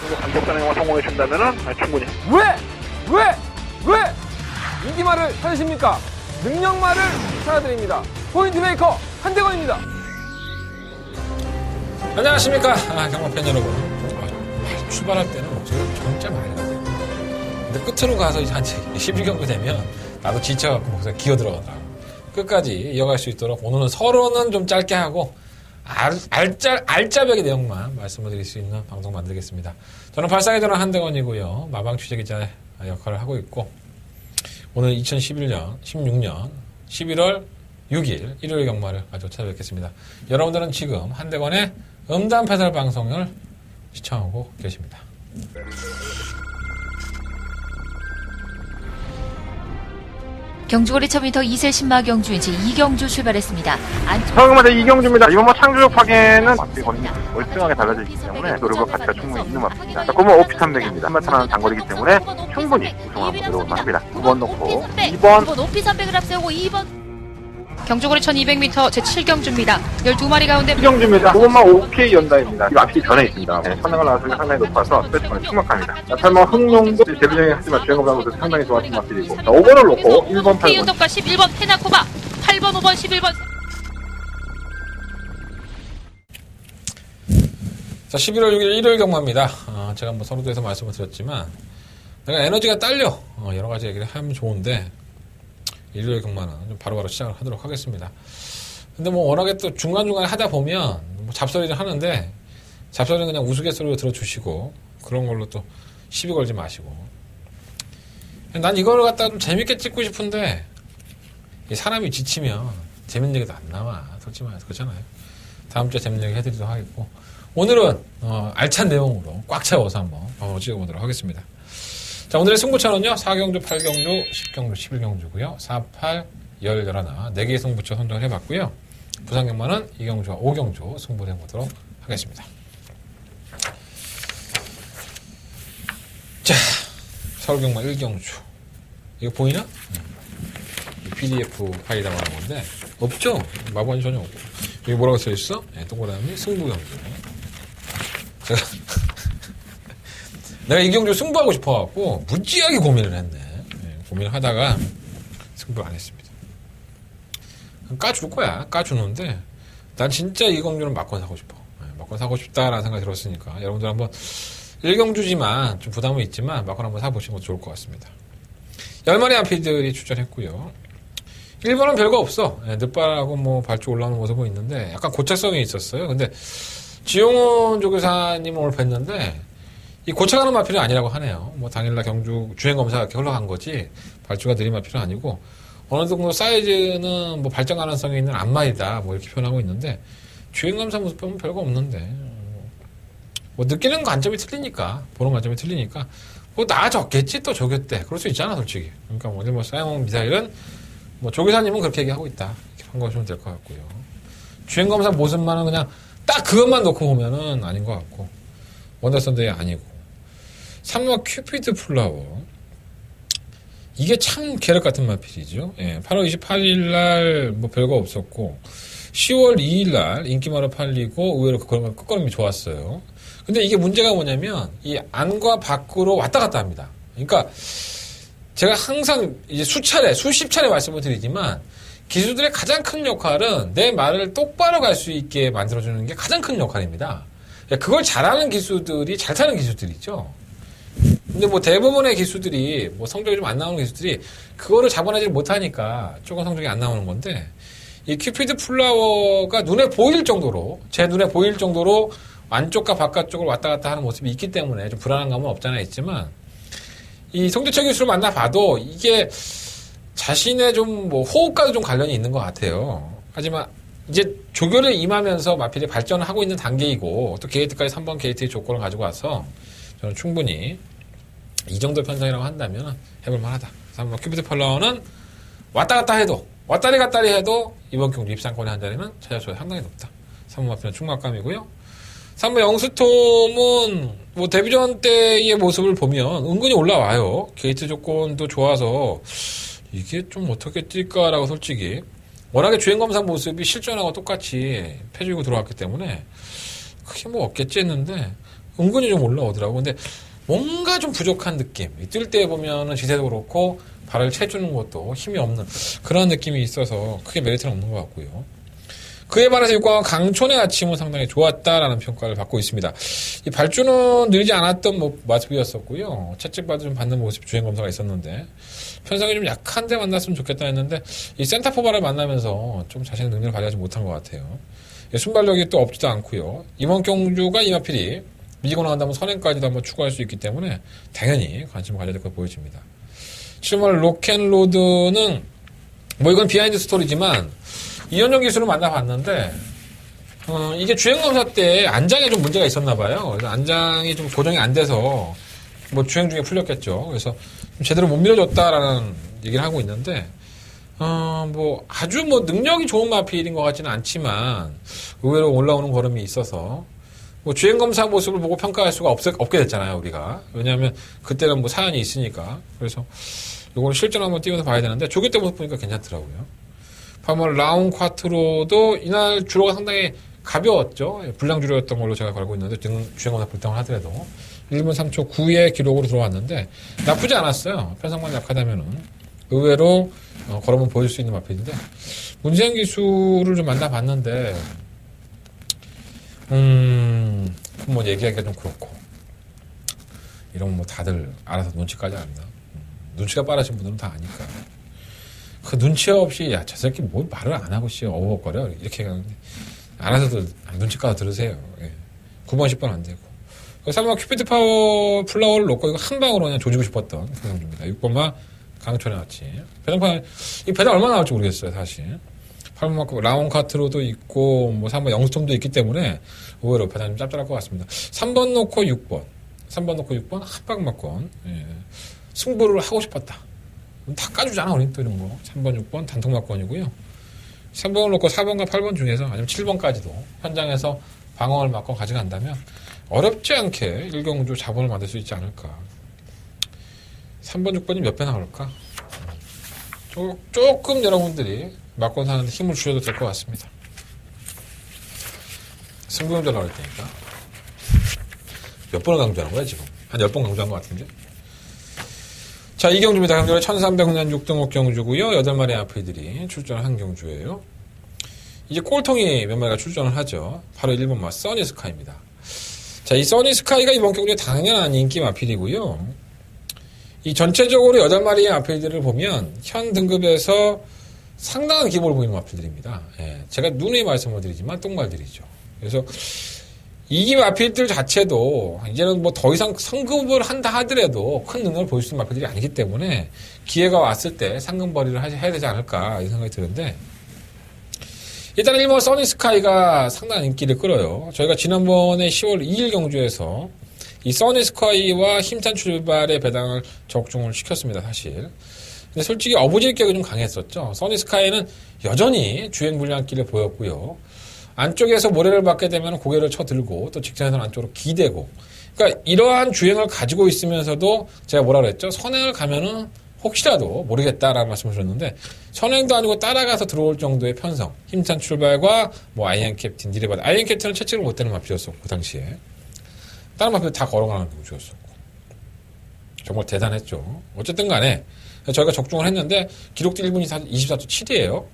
정도 간격 단행만 성공해 준다면은 충분히. 왜 인기말을 찾으십니까? 능력말을 찾아드립니다. 포인트 메이커 한대건입니다. 안녕하십니까 경마팬 여러분. 출발할 때는 목소리가 진짜 많이 나요. 근데 끝으로 가서 이제 한 12경기 되면 나도 지쳐갖고 목소리가 기어들어가더라고. 끝까지 이어갈 수 있도록 오늘은 서로는 좀 짧게 하고 알짜배기 내용만 말씀을 드릴 수 있는 방송 만들겠습니다. 저는 발상의 전환 한대건이고요. 마방 취재기자 역할을 하고 있고 오늘 2016년 11월 6일 일요일 경마를 가지고 찾아뵙겠습니다. 여러분들은 지금 한대건의 음담 패설 방송을 시청하고 계십니다. 경주거리 1000m 2세 신마 경주인 제2경주 출발했습니다. 처음부터 이경주입니다. 이번 창조적 파괴는 앞뒤 거리가 월등하게 달라져 있기 때문에 노력과 가치가 충분히 있는 것 같습니다. 그러면 오피 300입니다. 한마탄하는 단거리이기 때문에 충분히 우승하고 노력을 합니다. 2번 놓고 2번 오피 300을 앞세우고 2번 경주거리 1200m 제7경주입니다. 12마리 가운데 이경주입니다. 5번만 OK 연다입니다. 이거 앞이 전에 있습니다. 선행을 나왔을 때 상당히 높아서 스페이스가 충격합니다. 8번 흥룡도 데뷔전에 하지만 주행거보다도 상당히 좋았던 맛들이고 5번을 놓고 1번 8번 K윤덕과 11번 테나코바 8번 5번 11번 자, 11월 6일 일요일 경마입니다. 제가 뭐 서로도에서 말씀을 드렸지만 내가 에너지가 딸려 여러 가지 얘기를 하면 좋은데 일요일 경마는 좀 바로바로 시작을 하도록 하겠습니다. 근데 뭐 워낙에 또 중간중간에 하다 보면 뭐 잡소리를 하는데 잡소리는 그냥 우스갯소리로 들어주시고 그런 걸로 또 시비 걸지 마시고 난 이걸 갖다가 좀 재밌게 찍고 싶은데 이 사람이 지치면 재밌는 얘기도 안 나와. 솔직히 말해서 그렇잖아요. 다음 주에 재밌는 얘기 해드리도록 하겠고 오늘은 알찬 내용으로 꽉 채워서 한번 찍어보도록 하겠습니다. 자, 오늘의 승부처는요. 4경주, 8경주, 10경주, 11경주고요. 4, 8, 11, 4개의 승부처 선정을 해봤고요. 부산경마는 2경주와 5경주 승부를 해보도록 하겠습니다. 자, 서울경마 1경주. 이거 보이나? PDF 파일이라고 하는 건데 없죠? 마구간이 전혀 없고 여기 뭐라고 써있어? 네, 동그라미 승부경주. 제가 내가 이경주 승부하고 싶어갖고 무지하게 고민을 했네. 네, 고민을 하다가 승부를 안 했습니다. 까줄 거야. 까주는데 난 진짜 이경주는 막권 사고 싶어. 네, 막권 사고 싶다라는 생각이 들었으니까 여러분들 한번 1경주지만 좀 부담은 있지만 막권 한번 사보시는 것도 좋을 것 같습니다. 10마리 안피들이 출전했고요. 1번은 별거 없어. 네, 늦발하고 뭐 발주 올라오는 모습은 있는데 약간 고착성이 있었어요. 근데 지용훈 조교사님은 오늘 뵀는데 이 고쳐가는 마필은 아니라고 하네요. 뭐 당일날 경주 주행검사가 이렇게 흘러간 거지 발주가 느린 마필은 아니고 어느 정도 사이즈는 뭐 발전 가능성이 있는 안마이다 뭐 이렇게 표현하고 있는데 주행검사 모습 보면 별거 없는데 뭐 느끼는 관점이 틀리니까 보는 관점이 틀리니까 뭐 나아졌겠지 또 조교 때 그럴 수 있잖아 솔직히. 그러니까 오늘 뭐 사이먼 미사일은 뭐 조교사님은 그렇게 얘기하고 있다 이렇게 판단하시면 될 것 같고요. 주행검사 모습만은 그냥 딱 그것만 놓고 보면은 아닌 것 같고 원더선데이 아니고 3화 큐피드 플라워 이게 참 계력 같은 마필이죠. 예, 8월 28일 날 뭐 별거 없었고 10월 2일 날 인기마로 팔리고 의외로 그런 끝걸음이 좋았어요. 근데 이게 문제가 뭐냐면 이 안과 밖으로 왔다 갔다 합니다. 그러니까 제가 항상 이제 수십 차례 말씀을 드리지만 기수들의 가장 큰 역할은 내 말을 똑바로 갈 수 있게 만들어주는 게 가장 큰 역할입니다. 그걸 잘하는 기수들이 잘 타는 기수들이죠. 근데 뭐 대부분의 기수들이 뭐 성적이 좀 안 나오는 기수들이 그거를 잡아내지 못하니까 조금 성적이 안 나오는 건데 이 큐피드 플라워가 눈에 보일 정도로 제 눈에 보일 정도로 안쪽과 바깥쪽을 왔다 갔다 하는 모습이 있기 때문에 좀 불안한 감은 없잖아 있지만 이 송재철 기수를 만나봐도 이게 자신의 좀 뭐 호흡과도 좀 관련이 있는 것 같아요. 하지만 이제 조교를 임하면서 마필이 발전을 하고 있는 단계이고 또 게이트까지 3번 게이트의 조건을 가지고 와서 저는 충분히 이 정도 편성이라고 한다면 해볼 만하다. 3번 큐피드 플라워는 왔다 갔다 해도 왔다리 갔다리 해도 이번 경주 입상권의 한 자리는 차지할 상당히 높다. 3번 마필은 충각감이고요. 3번 영스톰은 뭐 데뷔전 때의 모습을 보면 은근히 올라와요. 게이트 조건도 좋아서 이게 좀 어떻게 뛸까라고 솔직히 워낙에 주행검사 모습이 실전하고 똑같이 패주고 들어왔기 때문에 크게 뭐 없겠지 했는데 은근히 좀 올라오더라고. 근데 뭔가 좀 부족한 느낌. 뛸 때 보면은 지세도 그렇고 발을 채주는 것도 힘이 없는 그런 느낌이 있어서 크게 메리트는 없는 것 같고요. 그에 반해서 6번 강촌의 아침은 상당히 좋았다라는 평가를 받고 있습니다. 이 발주는 늘지 않았던 모습이었었고요. 채찍바도 좀 받는 모습 주행 검사가 있었는데 편성이 좀 약한데 만났으면 좋겠다 했는데 이 센터포바를 만나면서 좀 자신의 능력을 발휘하지 못한 것 같아요. 순발력이 또 없지도 않고요. 이번 경주가 이마필이 밀고 나간다면 선행까지도 한번 추가할 수 있기 때문에 당연히 관심을 가져야 될 것 보여집니다. 7번 로켄로드는 뭐 이건 비하인드 스토리지만 이현정 기수를 만나봤는데 이게 주행검사 때 안장에 좀 문제가 있었나 봐요. 그래서 안장이 좀 고정이 안 돼서 뭐 주행 중에 풀렸겠죠. 그래서 좀 제대로 못 밀어줬다라는 얘기를 하고 있는데 뭐 아주 뭐 능력이 좋은 마필인 것 같지는 않지만 의외로 올라오는 걸음이 있어서 뭐 주행검사 모습을 보고 평가할 수가 없게 됐잖아요, 우리가. 왜냐하면 그때는 뭐 사연이 있으니까. 그래서 이거는 실전 한번 띄워서 봐야 되는데 조기 때 모습 보니까 괜찮더라고요. 8번 라운 콰트로도 이날 주로가 상당히 가벼웠죠. 불량 주로였던 걸로 제가 알고 있는데 주행검사 불당을 하더라도 1분 3초 9의 기록으로 들어왔는데 나쁘지 않았어요. 편성만 약하다면은 의외로 걸음은 보여줄 수 있는 마필인데 문재인 기수를 좀 만나봤는데 뭐 얘기하기가 좀 그렇고 이런 뭐 다들 알아서 눈치까지 안다. 눈치가 빠르신 분들은 다 아니까 그 눈치 없이 야 저 새끼 뭐 말을 안 하고 씨 어버거려 이렇게 가는데 알아서도 눈치 까서 들으세요. 예. 9번 10번 안 되고 3번 큐피드 파워 플라워를 놓고 이거 한 방으로 그냥 조지고 싶었던 그런 경주입니다. 6번만 강촌에 왔지. 배당판 이 배당 얼마나 나올지 모르겠어요 사실. 8번 라운 카트로도 있고 뭐 3번 영스톰도 있기 때문에 의외로 배당이 좀 짭짤할 것 같습니다. 3번 놓고 6번 3번 놓고 6번 한방 맞건 예. 승부를 하고 싶었다. 다 까주잖아 우린 또 이런 거. 3번 6번 단통 맞건이고요. 3번을 놓고 4번과 8번 중에서 아니면 7번까지도 현장에서 방어를 맞건 가져간다면 어렵지 않게 1경주 자본을 만들 수 있지 않을까. 3번 6번이 몇 배 나올까. 조금 여러분들이 맞건 사는데 힘을 주셔도 될 것 같습니다. 승부경주 나올 테니까. 몇 번을 강조하는 거야 지금? 한 10번 강조한 것 같은데. 자, 이 경주입니다. 경주는 1300년 6등록 경주고요. 8마리 아피들이 출전한 경주예요. 이제 꼴통이 몇 마리가 출전을 하죠. 바로 1번마 써니스카이입니다. 자, 이 써니스카이가 이번 경주에 당연한 인기 마필이고요. 이 전체적으로 8마리의 마필들을 보면 현 등급에서 상당한 기복을 보이는 마필들입니다. 예, 제가 누누이 말씀을 드리지만 똥말들이죠. 그래서 이 마필들 자체도 이제는 뭐 더 이상 성급을 한다 하더라도 큰 능력을 보여줄 수 있는 마필들이 아니기 때문에 기회가 왔을 때 상금벌이를 해야 되지 않을까 이 생각이 드는데 일단 1번 써니스카이가 상당한 인기를 끌어요. 저희가 지난번에 10월 2일 경주에서 이 써니스카이와 힘찬 출발의 배당을 적중을 시켰습니다, 사실. 근데 솔직히 어부질격이 좀 강했었죠. 써니스카이는 여전히 주행 불량기를 보였고요. 안쪽에서 모래를 받게 되면 고개를 쳐들고 또 직전에서는 안쪽으로 기대고. 그러니까 이러한 주행을 가지고 있으면서도 제가 뭐라 그랬죠? 선행을 가면은 혹시라도 모르겠다라는 말씀을 드렸는데 선행도 아니고 따라가서 들어올 정도의 편성, 힘찬 출발과 뭐 아이언 캡틴, 니레바드. 아이언 캡틴은 채찍을 못 대는 마필이었었고 그 당시에. 다른 마필도 다 걸어가는 경주였었고. 정말 대단했죠. 어쨌든 간에 저희가 적중을 했는데 기록도 1분 24초 7이에요.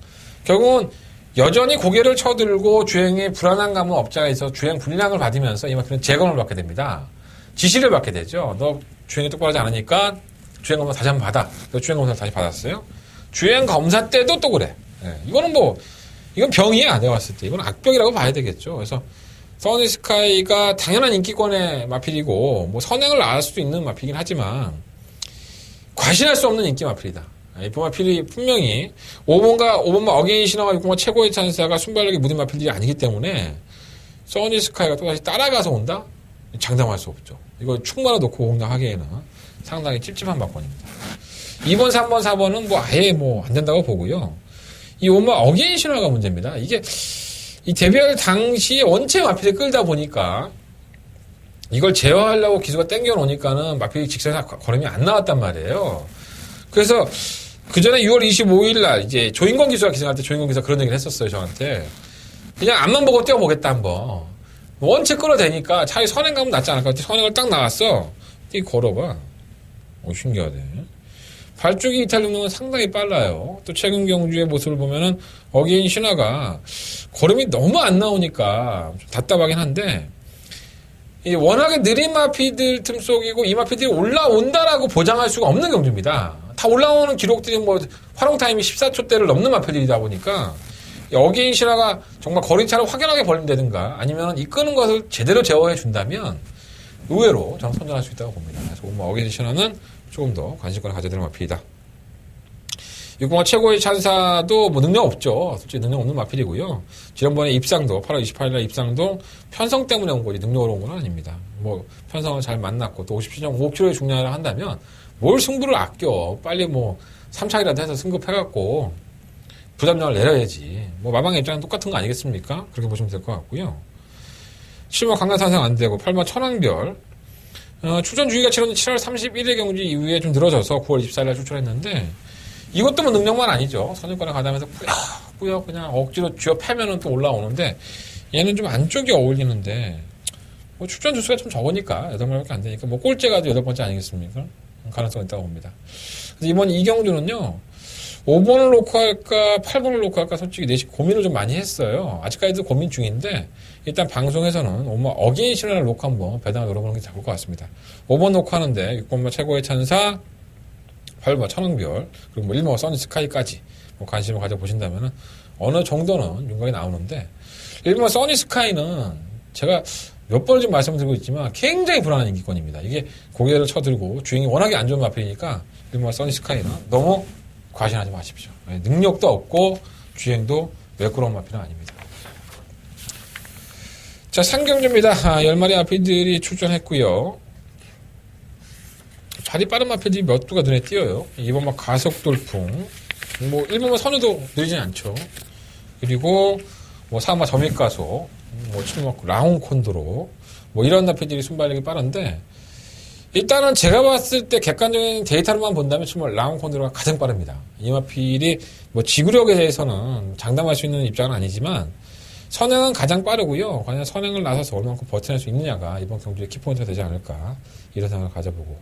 결국은 여전히 고개를 쳐들고 주행에 불안한 감은 업자가 있어서 주행 불량을 받으면서 이만큼 재검을 받게 됩니다. 지시를 받게 되죠. 너 주행이 똑바로 하지 않으니까 주행검사 다시 한번 받아. 너 주행검사를 다시 받았어요. 주행검사 때도 또 그래. 네. 이거는 뭐 이건 병이야 내가 봤을 때. 이건 악병이라고 봐야 되겠죠. 그래서 써니스카이가 당연한 인기권의 마필이고 뭐 선행을 나갈 수도 있는 마필이긴 하지만 과신할 수 없는 인기 마필이다. 이번 마필이 분명히 5번마 어게인 신화가 6번마 최고의 찬사가 순발력이 무딘 마필들이 아니기 때문에 써니스카이가 또다시 따라가서 온다? 장담할 수 없죠. 이거 충만을 놓고 공략하기에는 상당히 찝찝한 막건입니다. 2번, 3번, 4번은 뭐 아예 뭐 안 된다고 보고요. 이 5번마 어게인 신화가 문제입니다. 이게 이 데뷔할 당시에 원체 마필을 끌다 보니까 이걸 제어하려고 기수가 땡겨 놓으니까는 마필이 직선에서 걸음이 안 나왔단 말이에요. 그래서 그 전에 6월 25일 날 이제 조인권 기수가 기승할 때 조인권 기수가 그런 얘기를 했었어요, 저한테. 그냥 앞만 보고 뛰어보겠다, 한번. 원체 끌어대니까 차라리 선행 가면 낫지 않을까? 선행을 딱 나왔어. 이 걸어봐. 신기하네. 발주기 이탈 능력은 상당히 빨라요. 또 최근 경주의 모습을 보면은 어게인 신화가 걸음이 너무 안 나오니까 좀 답답하긴 한데, 이 워낙에 느린 마피들 틈속이고 이 마피들이 올라온다라고 보장할 수가 없는 경주입니다. 다 올라오는 기록들이 뭐 활용 타임이 14초대를 넘는 마피들이다 보니까 어게인 신화가 정말 거리차를 확연하게 벌린다든가 아니면 이끄는 것을 제대로 제어해 준다면 의외로 저는 선전할 수 있다고 봅니다. 그래서 뭐 어게인 신화는 조금 더 관심권을 가져야 되는 마필이다. 6공화 최고의 찬사도 뭐 능력 없죠. 솔직히 능력 없는 마필이고요. 지난번에 입상도 8월 28일날 입상도 편성 때문에 온 거지 능력으로 온 건 아닙니다. 뭐 편성을 잘 만났고 또 57.5kg의 중량이라 한다면 뭘 승부를 아껴. 빨리 뭐 3차이라도 해서 승급해갖고 부담량을 내려야지. 뭐 마방의 입장은 똑같은 거 아니겠습니까? 그렇게 보시면 될 것 같고요. 7번 강간산성 안 되고 8번 천왕별 출전 주기가 치러진 7월 31일 경주 이후에 좀 늘어져서 9월 24일날 출전했는데 이것도 뭐 능력만 아니죠. 선입관에 가담해서 꾸역 그냥 억지로 쥐어 패면은 또 올라오는데 얘는 좀 안쪽이 어울리는데 뭐 출전 주수가 좀 적으니까 8마리밖에 안 되니까 뭐 꼴째가 8번째 아니겠습니까? 가능성이 있다고 봅니다. 그래서 이번 이 경주는요 5번을 놓고 할까 8번을 놓고 할까 솔직히 내심 고민을 좀 많이 했어요. 아직까지도 고민 중인데 일단 방송에서는 어게인 신화를 놓고 한번 배당을 노려보는 게 좋을 것 같습니다. 5번 놓고 하는데 6번마 최고의 찬사 8번 천왕별 그리고 뭐 1번 써니 스카이까지 뭐 관심을 가져보신다면 어느 정도는 윤곽이 나오는데 1번 써니 스카이는 제가 몇 번을 좀 말씀드리고 있지만 굉장히 불안한 인기권입니다. 이게 고개를 쳐들고 주행이 워낙에 안 좋은 마필이니까 1번 써니 스카이는 너무 과신하지 마십시오. 능력도 없고 주행도 매끄러운 마필은 아닙니다. 자, 상경주입니다. 10마리 마필들이 출전했고요. 자리 빠른 마필들이 몇 두가 눈에 띄어요. 2번 막 가속 돌풍, 뭐 1번 선우도 느리진 않죠. 그리고 뭐 3번 점입 가속, 뭐 7번 라운 콘드로, 뭐 이런 마필들이 순발력이 빠른데 일단은 제가 봤을 때 객관적인 데이터로만 본다면 정말 라운 콘드로가 가장 빠릅니다. 이 마필이 뭐 지구력에 대해서는 장담할 수 있는 입장은 아니지만 선행은 가장 빠르고요. 과연 선행을 나서서 얼마만큼 버텨낼 수 있느냐가 이번 경주의 키포인트가 되지 않을까 이런 생각을 가져보고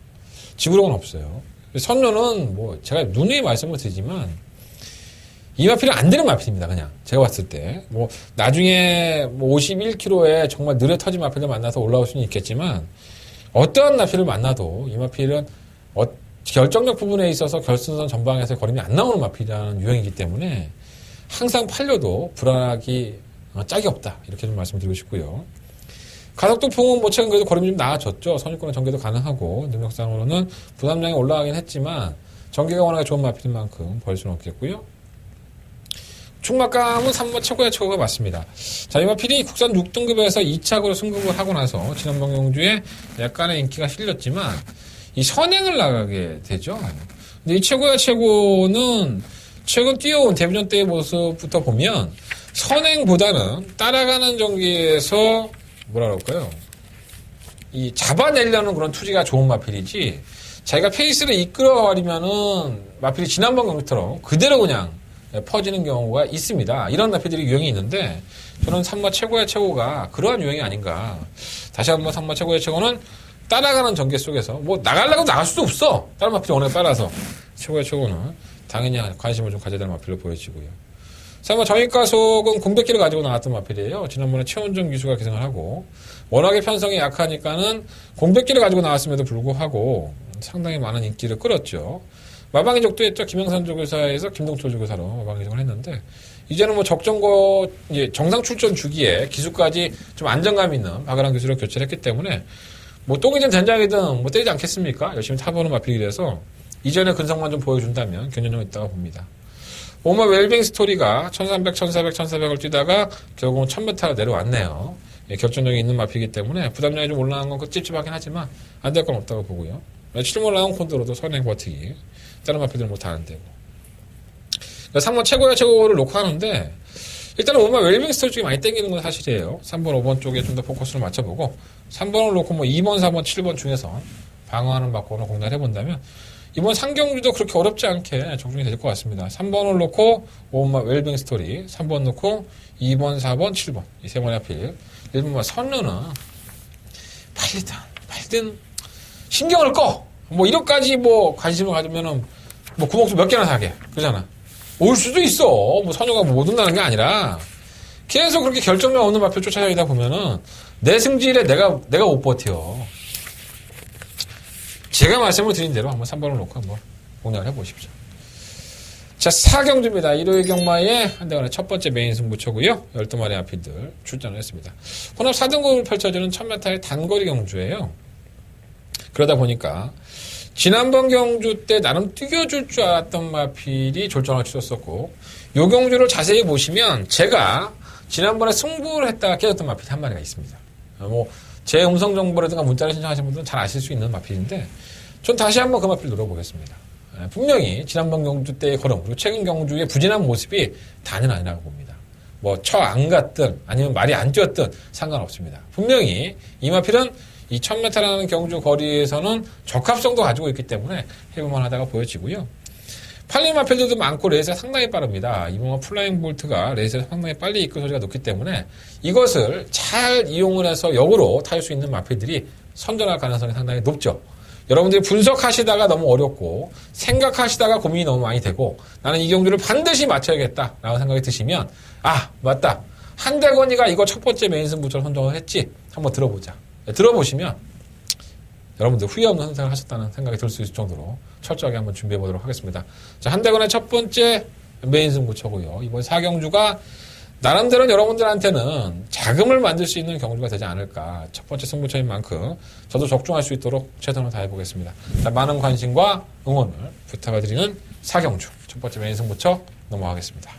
지구력은 없어요. 선료는 뭐 제가 누누이 말씀을 드리지만 이 마필은 안 되는 마필입니다. 그냥 제가 봤을 때 뭐 나중에 뭐 51km에 정말 느려 터진 마필을 만나서 올라올 수는 있겠지만 어떠한 마필을 만나도 이 마필은 결정력 부분에 있어서 결승선 전방에서 걸음이 안 나오는 마필이라는 유형이기 때문에 항상 팔려도 불안하기 짝이 없다. 이렇게 좀 말씀드리고 싶고요. 가속도풍은 뭐 최근 그래도 걸음이 좀 나아졌죠. 선유권의 전개도 가능하고 능력상으로는 부담량이 올라가긴 했지만 전개가 워낙에 좋은 마필인 만큼 버릴 수는 없겠고요. 충막감은 3번 최고의 최고가 맞습니다. 자, 이 마필이 국산 6등급에서 2착으로 승급을 하고 나서 지난번 경주에 약간의 인기가 실렸지만 이 선행을 나가게 되죠. 근데 이 최고의 최고는 최근 뛰어온 데뷔전 때의 모습부터 보면 선행보다는 따라가는 전기에서 뭐라 그럴까요? 이 잡아내려는 그런 투지가 좋은 마필이지 자기가 페이스를 이끌어버리면은 마필이 지난번 경주처럼 그대로 그냥 퍼지는 경우가 있습니다. 이런 마필들이 유형이 있는데 저는 3마 최고의 최고가 그러한 유형이 아닌가. 다시 한번 3마 최고의 최고는 따라가는 전개 속에서 뭐 나가려고 나갈 수도 없어. 다른 마필이 워낙 빨라서 최고의 최고는 당연히 관심을 좀 가져야 될 마필로 보여지고요. 3마 정익가속은 공백기를 가지고 나왔던 마필이에요. 지난번에 최원정 기수가 기승을 하고 워낙에 편성이 약하니까는 공백기를 가지고 나왔음에도 불구하고 상당히 많은 인기를 끌었죠. 마방이족도 했죠. 김영산 조교사에서 김동철 조교사로 마방이족을 했는데 이제는 뭐 적정거 이제 정상 출전 주기에 기수까지 좀 안정감 있는 박아랑 기수로 교체를 했기 때문에 뭐 똥이든 된장이든 뭐 때리지 않겠습니까? 열심히 타보는 마필이 돼서 이전의 근성만 좀 보여준다면 견연력 있다고 봅니다. 오마 웰빙 스토리가 1300, 1400, 1400을 뛰다가 결국은 1000m 내려왔네요. 예, 결정력이 있는 마필이기 때문에 부담량이 좀 올라간 건 찝찝하긴 하지만 안 될 건 없다고 보고요. 7번 라운 콘드로도 선행 버티기. 다른 마필들은 못하는 데고. 그러니까 3번 최고의 최고를 놓고 하는데 일단은 오마 웰빙 스토리 쪽이 많이 땡기는 건 사실이에요. 3번, 5번 쪽에 좀 더 포커스를 맞춰보고 3번을 놓고 뭐 2번, 4번, 7번 중에서 방어하는 바꿔는 공략을 해본다면 이번 상경주도 그렇게 어렵지 않게 적중이 될 것 같습니다. 3번을 놓고 오마 웰빙 스토리, 3번 놓고 2번, 4번, 7번 이 세 번의 하필 일본 뭐 선루는 팔든 신경을 꺼. 뭐 1억까지 뭐 관심을 가지면은 뭐 구멍수 몇 개나 사게. 그러잖아. 올 수도 있어. 뭐 선유가 뭐 못 온다는 게 아니라 계속 그렇게 결정력 없는 마표 쫓아다니다 보면은 내 승질에 내가 못 버텨. 제가 말씀을 드린 대로 한번 3번을 놓고 한번 공략을 해보십시오. 자, 4경주입니다. 일요일 경마의 한대관의 첫 번째 메인 승부처고요. 12마리 앞이들 출전을 했습니다. 혼합 4등급을 펼쳐지는 1000m의 단거리 경주예요. 그러다 보니까 지난번 경주 때 나름 뛰겨줄 줄 알았던 마필이 졸전을 치렀었고 요 경주를 자세히 보시면 제가 지난번에 승부를 했다가 깨졌던 마필이 한 마리가 있습니다. 뭐 제 음성 정보라든가 문자를 신청하신 분들은 잘 아실 수 있는 마필인데 전 다시 한번 그 마필 노려보겠습니다. 분명히 지난번 경주 때의 걸음 그리고 최근 경주의 부진한 모습이 다는 아니라고 봅니다. 뭐 처 안 갔든 아니면 말이 안 뛰었든 상관없습니다. 분명히 이 마필은 이 1000m라는 경주 거리에서는 적합성도 가지고 있기 때문에 해볼만 하다가 보여지고요. 팔린 마필들도 많고 레이스가 상당히 빠릅니다. 이번 플라잉 볼트가 레이스에 상당히 빨리 이끌 소리가 높기 때문에 이것을 잘 이용을 해서 역으로 탈 수 있는 마필들이 선전할 가능성이 상당히 높죠. 여러분들이 분석하시다가 너무 어렵고 생각하시다가 고민이 너무 많이 되고 나는 이 경주를 반드시 맞춰야겠다라고 생각이 드시면 아 맞다 한대건이가 이거 첫 번째 메인 승부처럼 선정을 했지 한번 들어보자. 들어보시면 여러분들 후회 없는 선택을 하셨다는 생각이 들 수 있을 정도로 철저하게 한번 준비해 보도록 하겠습니다. 자, 한대건의 첫 번째 메인 승부처고요. 이번 4경주가 나름대로 여러분들한테는 자금을 만들 수 있는 경주가 되지 않을까. 첫 번째 승부처인 만큼 저도 적중할 수 있도록 최선을 다해 보겠습니다. 자, 많은 관심과 응원을 부탁드리는 4경주 첫 번째 메인 승부처 넘어가겠습니다.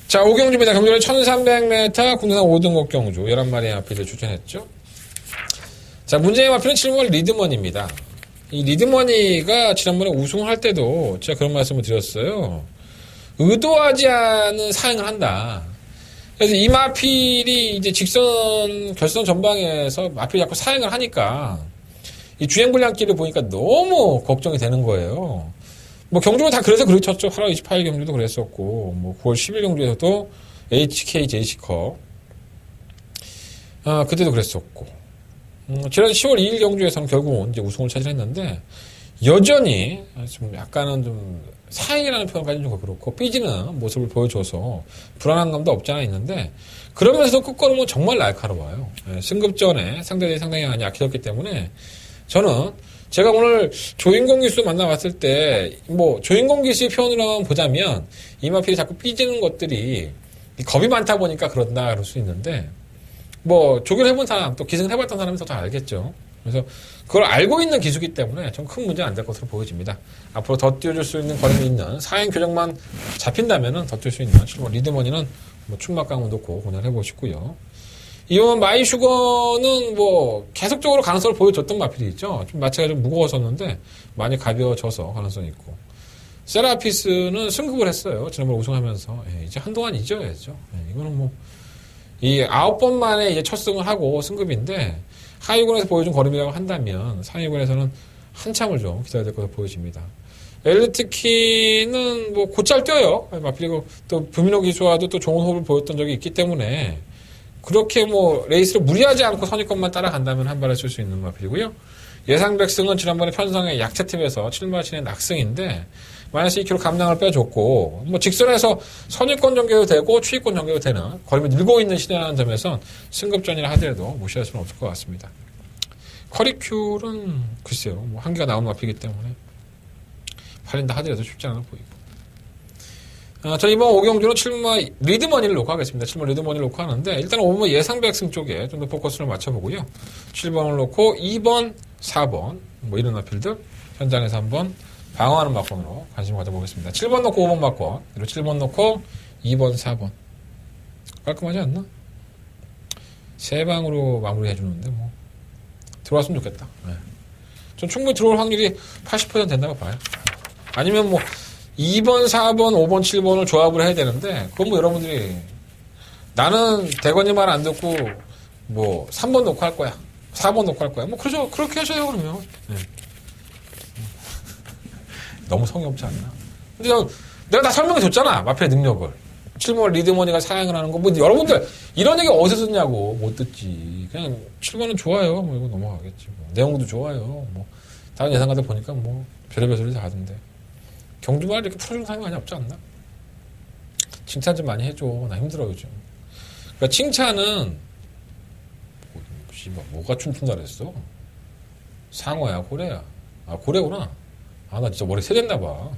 자, 5경주입니다. 경주는 1300m 국내산 5등급 경주 11마리의 마필을 출전했죠. 자, 문제의 마필은 7번 리드머니입니다. 이 리드머니가 지난번에 우승을 할 때도 제가 그런 말씀을 드렸어요. 의도하지 않은 사행을 한다. 그래서 이 마필이 이제 직선, 결선 전방에서 마필이 자꾸 사행을 하니까 이 주행불량길을 보니까 너무 걱정이 되는 거예요. 뭐 경주는 다 그래서 그렇게 쳤죠. 8월 28일 경주도 그랬었고, 뭐 9월 10일 경주에서도 HKJC컵, 그때도 그랬었고, 지난 10월 2일 경주에서는 결국은 이제 우승을 차지했는데, 여전히 좀 약간은 좀 사행이라는 표현까지는 좀 그렇고, 삐지는 모습을 보여줘서 불안한 감도 없지 않아 있는데, 그러면서도 끝걸음은 정말 날카로워요. 승급전에 상대들이 상당히 많이 약해졌기 때문에, 저는 제가 오늘 조인공 기수 만나봤을 때, 뭐, 조인공 기수의 표현으로만 보자면, 이 마필이 자꾸 삐지는 것들이 겁이 많다 보니까 그런다, 그럴 수 있는데, 뭐, 조교를 해본 사람, 또 기승을 해봤던 사람이 더 잘 알겠죠. 그래서 그걸 알고 있는 기수기 때문에 좀 큰 문제는 안 될 것으로 보여집니다. 앞으로 더 뛰어줄 수 있는 거름이 있는 사행 교정만 잡힌다면은 더 뛸 수 있는 실버 리드머니는 뭐 충막강을 놓고 공략해보고 싶고요. 이번 마이슈거는 뭐 계속적으로 가능성을 보여줬던 마필이 있죠. 좀 마체가 좀 무거웠었는데 많이 가벼워져서 가능성이 있고 세라피스는 승급을 했어요. 지난번 우승하면서 이제 한동안 잊어야죠. 이거는 뭐 이 9번 만에 이제 첫 승을 하고 승급인데 하위권에서 보여준 걸음이라고 한다면 상위권에서는 한참을 좀 기다려야 될 것으로 보여집니다. 엘리트키는 뭐 곧잘 뛰어요. 마필이고 또 부민호 기수와도 또 좋은 호흡을 보였던 적이 있기 때문에 그렇게 뭐 레이스를 무리하지 않고 선입권만 따라간다면 한 발에 쓸 수 있는 마필이고요. 예상 백승은 지난번에 편성의 약체팀에서 7마신의 낙승인데 마이너스 2kg 감량을 빼줬고 뭐 직선에서 선입권 전개도 되고 추위권 전개도 되는 걸음이 늘고 있는 시대라는 점에서 승급전이라 하더라도 무시할 수는 없을 것 같습니다. 커리큘은 글쎄요 뭐 한계가 나오는 마필이기 때문에 팔린다 하더라도 쉽지 않아 보이고 저 이번 5경주는 7번 리드머니를 놓고 하겠습니다. 7번 리드머니를 놓고 하는데 일단 5번 예상 백승 쪽에 좀 더 포커스를 맞춰보고요. 7번을 놓고 2번, 4번 뭐 이런 마필들 현장에서 한번 방어하는 막권으로 관심을 가져보겠습니다. 7번 놓고 5번 막권 그리고 7번 놓고 2번, 4번 깔끔하지 않나? 세 방으로 마무리해 주는데 뭐 들어왔으면 좋겠다. 네. 전 충분히 들어올 확률이 80% 된다고 봐요. 아니면 뭐 2번, 4번, 5번, 7번을 조합을 해야 되는데 그건 뭐 여러분들이 나는 대건이 말 안 듣고 뭐 3번 놓고 할 거야. 4번 놓고 할 거야. 뭐 그러죠. 그렇게 하셔요 그러면. 네. 너무 성의 없지 않나? 근데 내가 다 설명해 줬잖아. 마피아의 능력을. 7번 리드머니가 사양을 하는 거, 뭐, 여러분들, 이런 얘기 어디서 듣냐고, 못 듣지. 그냥 7번은 좋아요. 뭐, 이거 넘어가겠지. 뭐. 내용도 좋아요. 뭐, 다른 예상가들 보니까 뭐, 별의별 소리 다 하던데. 경주말 이렇게 풀어주는 사람이 많이 없지 않나? 칭찬 좀 많이 해줘. 나 힘들어, 요즘. 그러니까 칭찬은, 뭐가 춤춘다 그랬어? 상어야, 고래야. 아, 고래구나. 아, 나 진짜 머리 세졌나봐.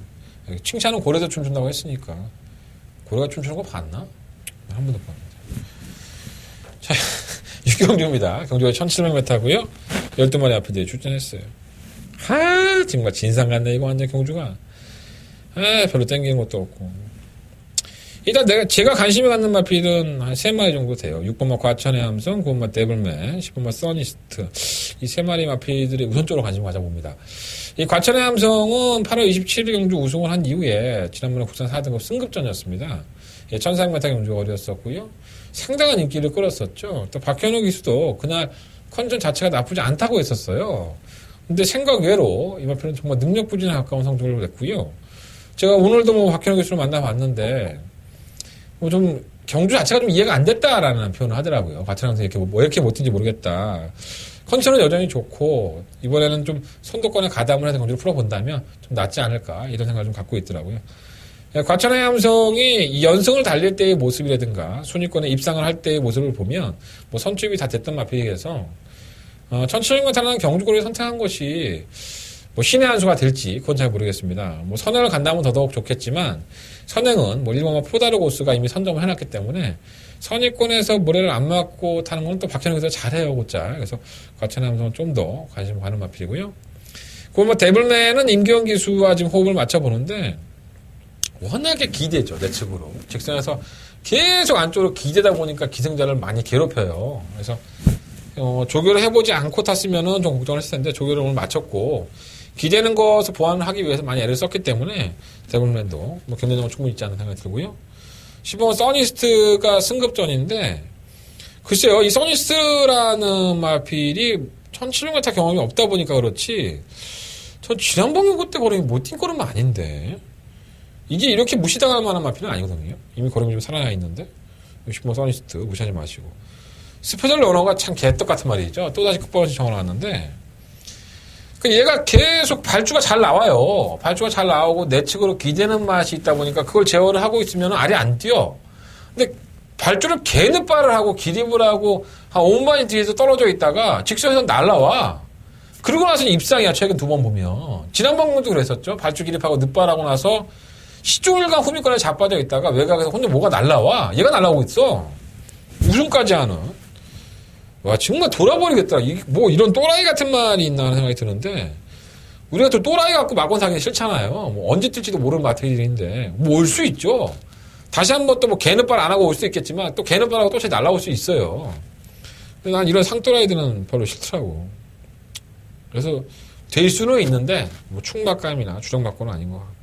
칭찬은 고래도 춤춘다고 했으니까. 고래가 춤추는 거 봤나? 한 번도 봤는데. 자, 육경주입니다. 경주가 1700m고요. 12마리 앞에 출전했어요. 정말 진상 같네, 이거 완전 경주가. 별로 땡기는 것도 없고. 일단 제가 관심이 갖는 마필은 한 3마리 정도 돼요. 6번마 과천의 함성, 9번마 데블맨, 10번마 써니스트. 이 3마리 마필들이 우선적으로 관심을 가져봅니다. 이 과천의 함성은 8월 27일 경주 우승을 한 이후에 지난번에 국산 4등급 승급전이었습니다. 1400m 경주가 어렸었고요. 상당한 인기를 끌었었죠. 또 박현우 기수도 그날 컨디션 자체가 나쁘지 않다고 했었어요. 근데 생각 외로 이 마필은 정말 능력 부진에 가까운 성적을 냈고요. 제가 오늘도 뭐 박현우 기수를 만나봤는데 뭐 좀 경주 자체가 좀 이해가 안 됐다라는 표현을 하더라고요. 과천항에서 이렇게 뭐 이렇게 못했는지 모르겠다. 컨디션은 여전히 좋고 이번에는 좀 선두권에 가담을 해서 경주를 풀어본다면 좀 낫지 않을까 이런 생각을 좀 갖고 있더라고요. 과천의 함성이 이 연승을 달릴 때의 모습이라든가 순위권에 입상을 할 때의 모습을 보면 뭐 선출이 다 됐던 마필에서 1700m라는 경주거리를 선택한 것이 뭐 신의 한 수가 될지 그건 잘 모르겠습니다. 뭐 선행을 간다면 더더욱 좋겠지만 선행은 뭐 일본과 포다르 고스가 이미 선점을 해놨기 때문에 선의권에서 모래를 안 맞고 타는 건 또 박현욱에서 잘해요, 곧잘. 그래서 과천의 함성은 좀 더 관심을 가는 마필이고요. 그리고 뭐 데블맨은 임기원 기수와 지금 호흡을 맞춰보는데 워낙에 기대죠, 내 측으로. 직선에서 계속 안쪽으로 기대다 보니까 기승자를 많이 괴롭혀요. 그래서 조교를 해보지 않고 탔으면은 좀 걱정을 했을 텐데 조교를 오늘 마쳤고 기대는 것을 보완을 하기 위해서 많이 애를 썼기 때문에 데블맨도 뭐 경쟁력은 충분히 있지 않는 생각이 들고요. 10번 써니스트가 승급전인데 글쎄요, 이 써니스트라는 마필이 1700m 경험이 없다 보니까 그렇지 전 지난번 경고 때 걸음이 못 뛴 걸음은 아닌데 이게 이렇게 무시당할 만한 마필은 아니거든요. 이미 걸음이 좀 살아나 있는데 10번 써니스트 무시하지 마시고 스페셜 러너가 참 개떡 같은 말이죠. 또다시 끝번씩 적어놨는데 얘가 계속 발주가 잘 나와요. 발주가 잘 나오고 내측으로 기대는 맛이 있다 보니까 그걸 제어를 하고 있으면 알이 안 뛰어. 근데 발주를 개늦발을 하고 기립을 하고 한 5분만이 뒤에서 떨어져 있다가 직선에서 날라와. 그러고 나서는 입상이야. 최근 2번 보면. 지난번도 그랬었죠. 발주 기립하고 늦발하고 나서 시종일관 후미권에 자빠져 있다가 외곽에서 혼자 뭐가 날라와. 얘가 날라오고 있어. 우승까지 하는. 와, 정말 돌아버리겠다. 뭐 이런 또라이 같은 말이 있나 하는 생각이 드는데 우리가 또 또라이 갖고 막원 사기는 싫잖아요. 뭐 언제 뜰지도 모르는 마테리얼인데 뭐 올 수 있죠. 다시 한 번 또 뭐 개는발 안 하고 올 수 있겠지만 또 개는발하고 또 다시 날아올 수 있어요. 근데 난 이런 상또라이들은 별로 싫더라고. 그래서 될 수는 있는데 뭐 충박감이나 주정받고는 아닌 것 같고.